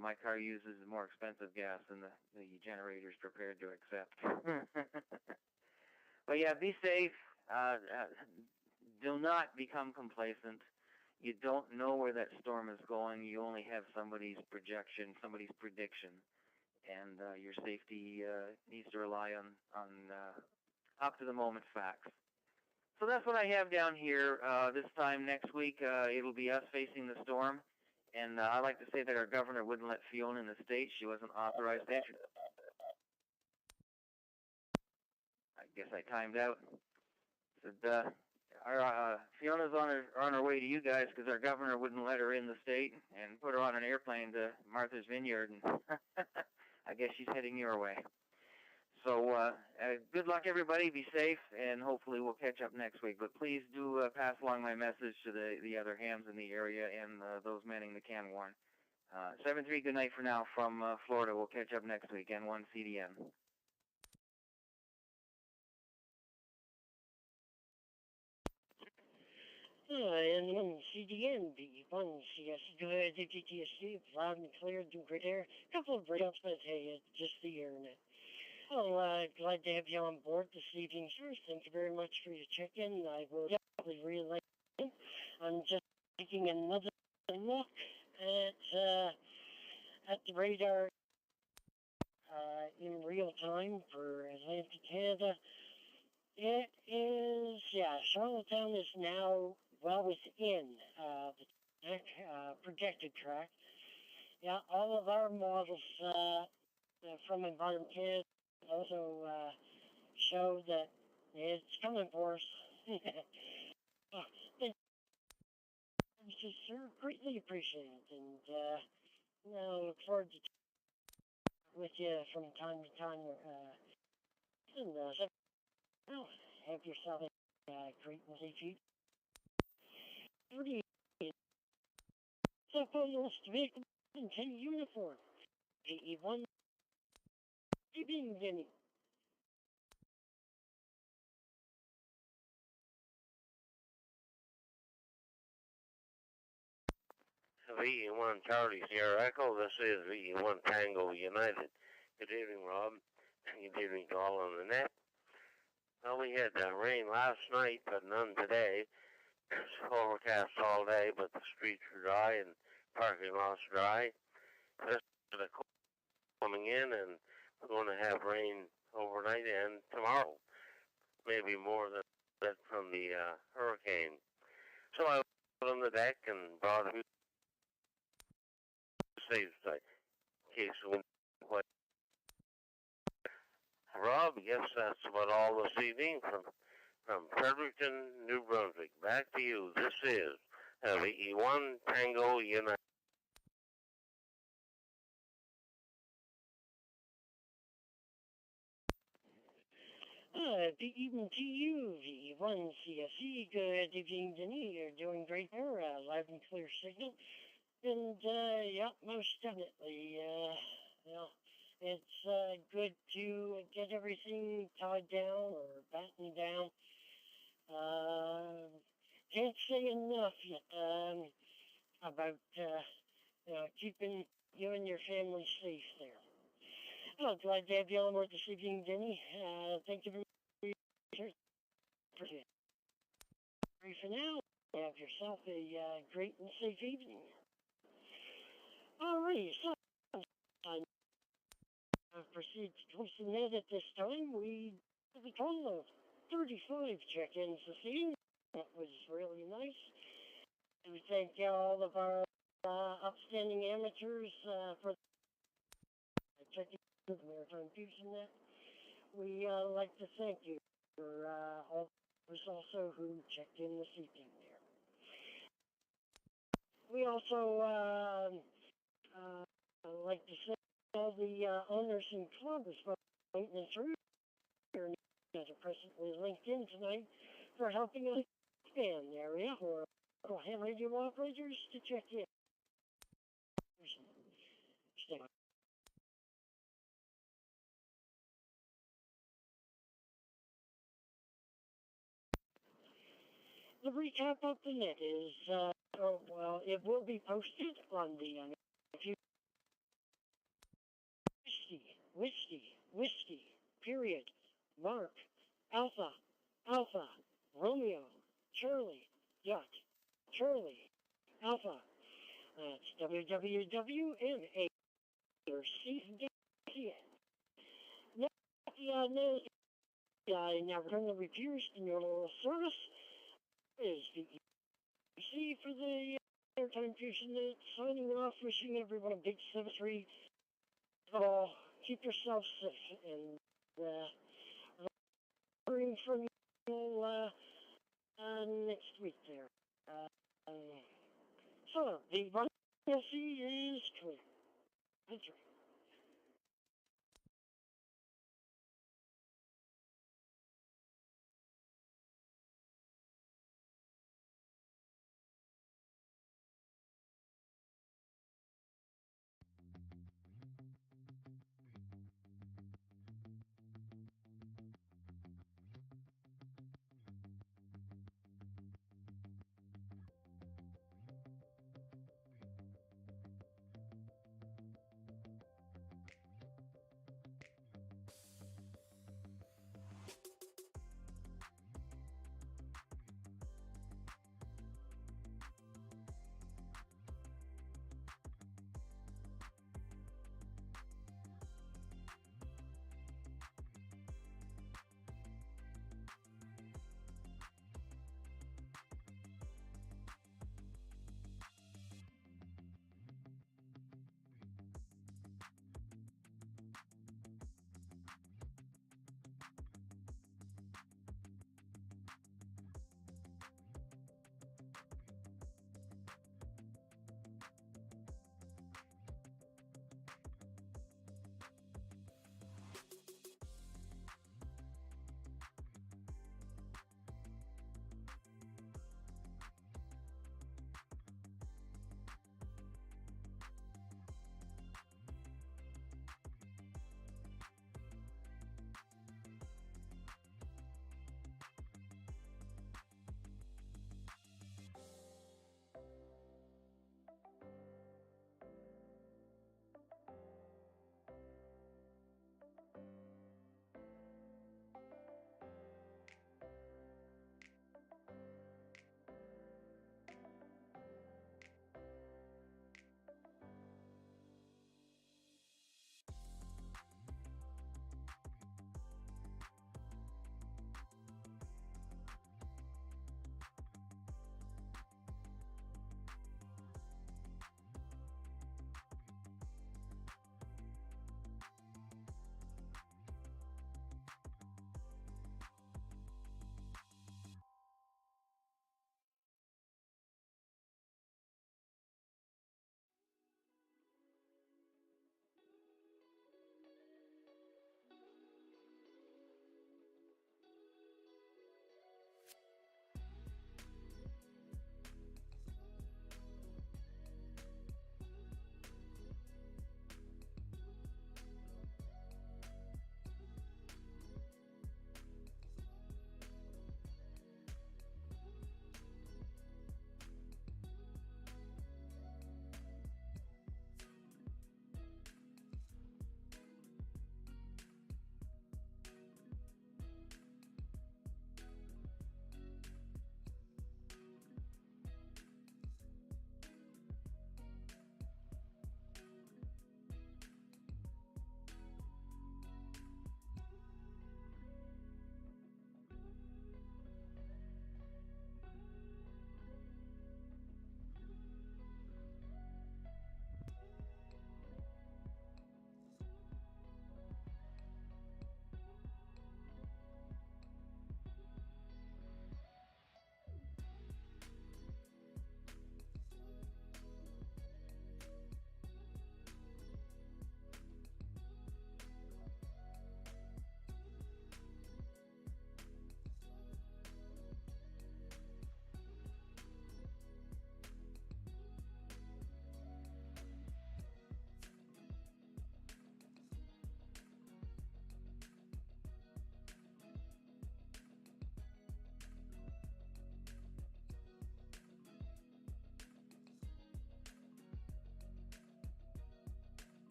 S16: My car uses more expensive gas than the generator's prepared to accept. But yeah, be safe. Do not become complacent. You don't know where that storm is going. You only have somebody's projection, somebody's prediction, and your safety needs to rely on up to the moment facts. So that's what I have down here. This time next week, it'll be us facing the storm, and I like to say that our governor wouldn't let Fiona in the state. She wasn't authorized to enter. I guess I timed out. Said, Fiona's on her way to you guys because our governor wouldn't let her in the state and put her on an airplane to Martha's Vineyard, and I guess she's heading your way. So good luck, everybody. Be safe, and hopefully we'll catch up next week. But please do pass along my message to the other hams in the area and those manning the can warn. 7-3, good night for now from Florida. We'll catch up next week. N1 CDN.
S1: N1 CDN, B1 CS, go ahead, DPTSD, loud and clear, do great air. Couple of breakups, but hey, it's just the internet. Well, glad to have you on board this evening, sir. Thank you very much for your check-in. I will definitely relay it. I'm just taking another look at the radar in real time for Atlantic Canada. It is, Charlottetown is now well within the projected track. Yeah, all of our models from Environment Canada also show that it's coming for us. It's just greatly appreciated, and I look forward to talking with you from time to time. And have yourself a great and safe future. So almost vehicle in uniform. VE1 being Jenny.
S13: VE1 Charlie Sierra Echo, this is VE1 Tango United. Good evening, Rob. Good evening to all on the net. Well, we had rain last night, but none today. It's overcast all day, but the streets are dry and parking lots dry. This is the cold coming in, and we're going to have rain overnight and tomorrow. Maybe more than that from the hurricane. So I went on the deck and brought a few safe side in case the wind quite. Rob, yes, that's about all this evening from Fredericton, New Brunswick. Back to you. This is VE1 Tango United.
S1: Good evening to you, VE1 CSE. Good evening, Denny. You're doing great there. Loud and clear signal. And, most definitely, it's good to get everything tied down or battened down. Can't say enough yet about keeping you and your family safe there. Oh, glad to have you on board this evening, Denny. Thank you very much for now. Have yourself a great and safe evening. Alright, so proceed to close the net at this time. We have a total of 35 check-ins this evening. That was really nice. We thank all of our upstanding amateurs for checking in the Maritime Fusion Net. We like to thank you for all those also who checked in this evening there. We also like to thank all the owners and clubs for maintenance room that are presently linked in tonight for helping us expand the area for ham radio operators to check in. The recap of the net is, it will be posted on the whiskey, period, Mark, Alpha, Romeo, Charlie, Yacht, Charlie, Alpha. That's www.NARC.ca. Now return the reviews in your little service is the EC for the Maritime Fusion Net, signing off, wishing everyone a big Cemetery. Keep yourself safe and hearing from you next week there. So the run is clear. That's right.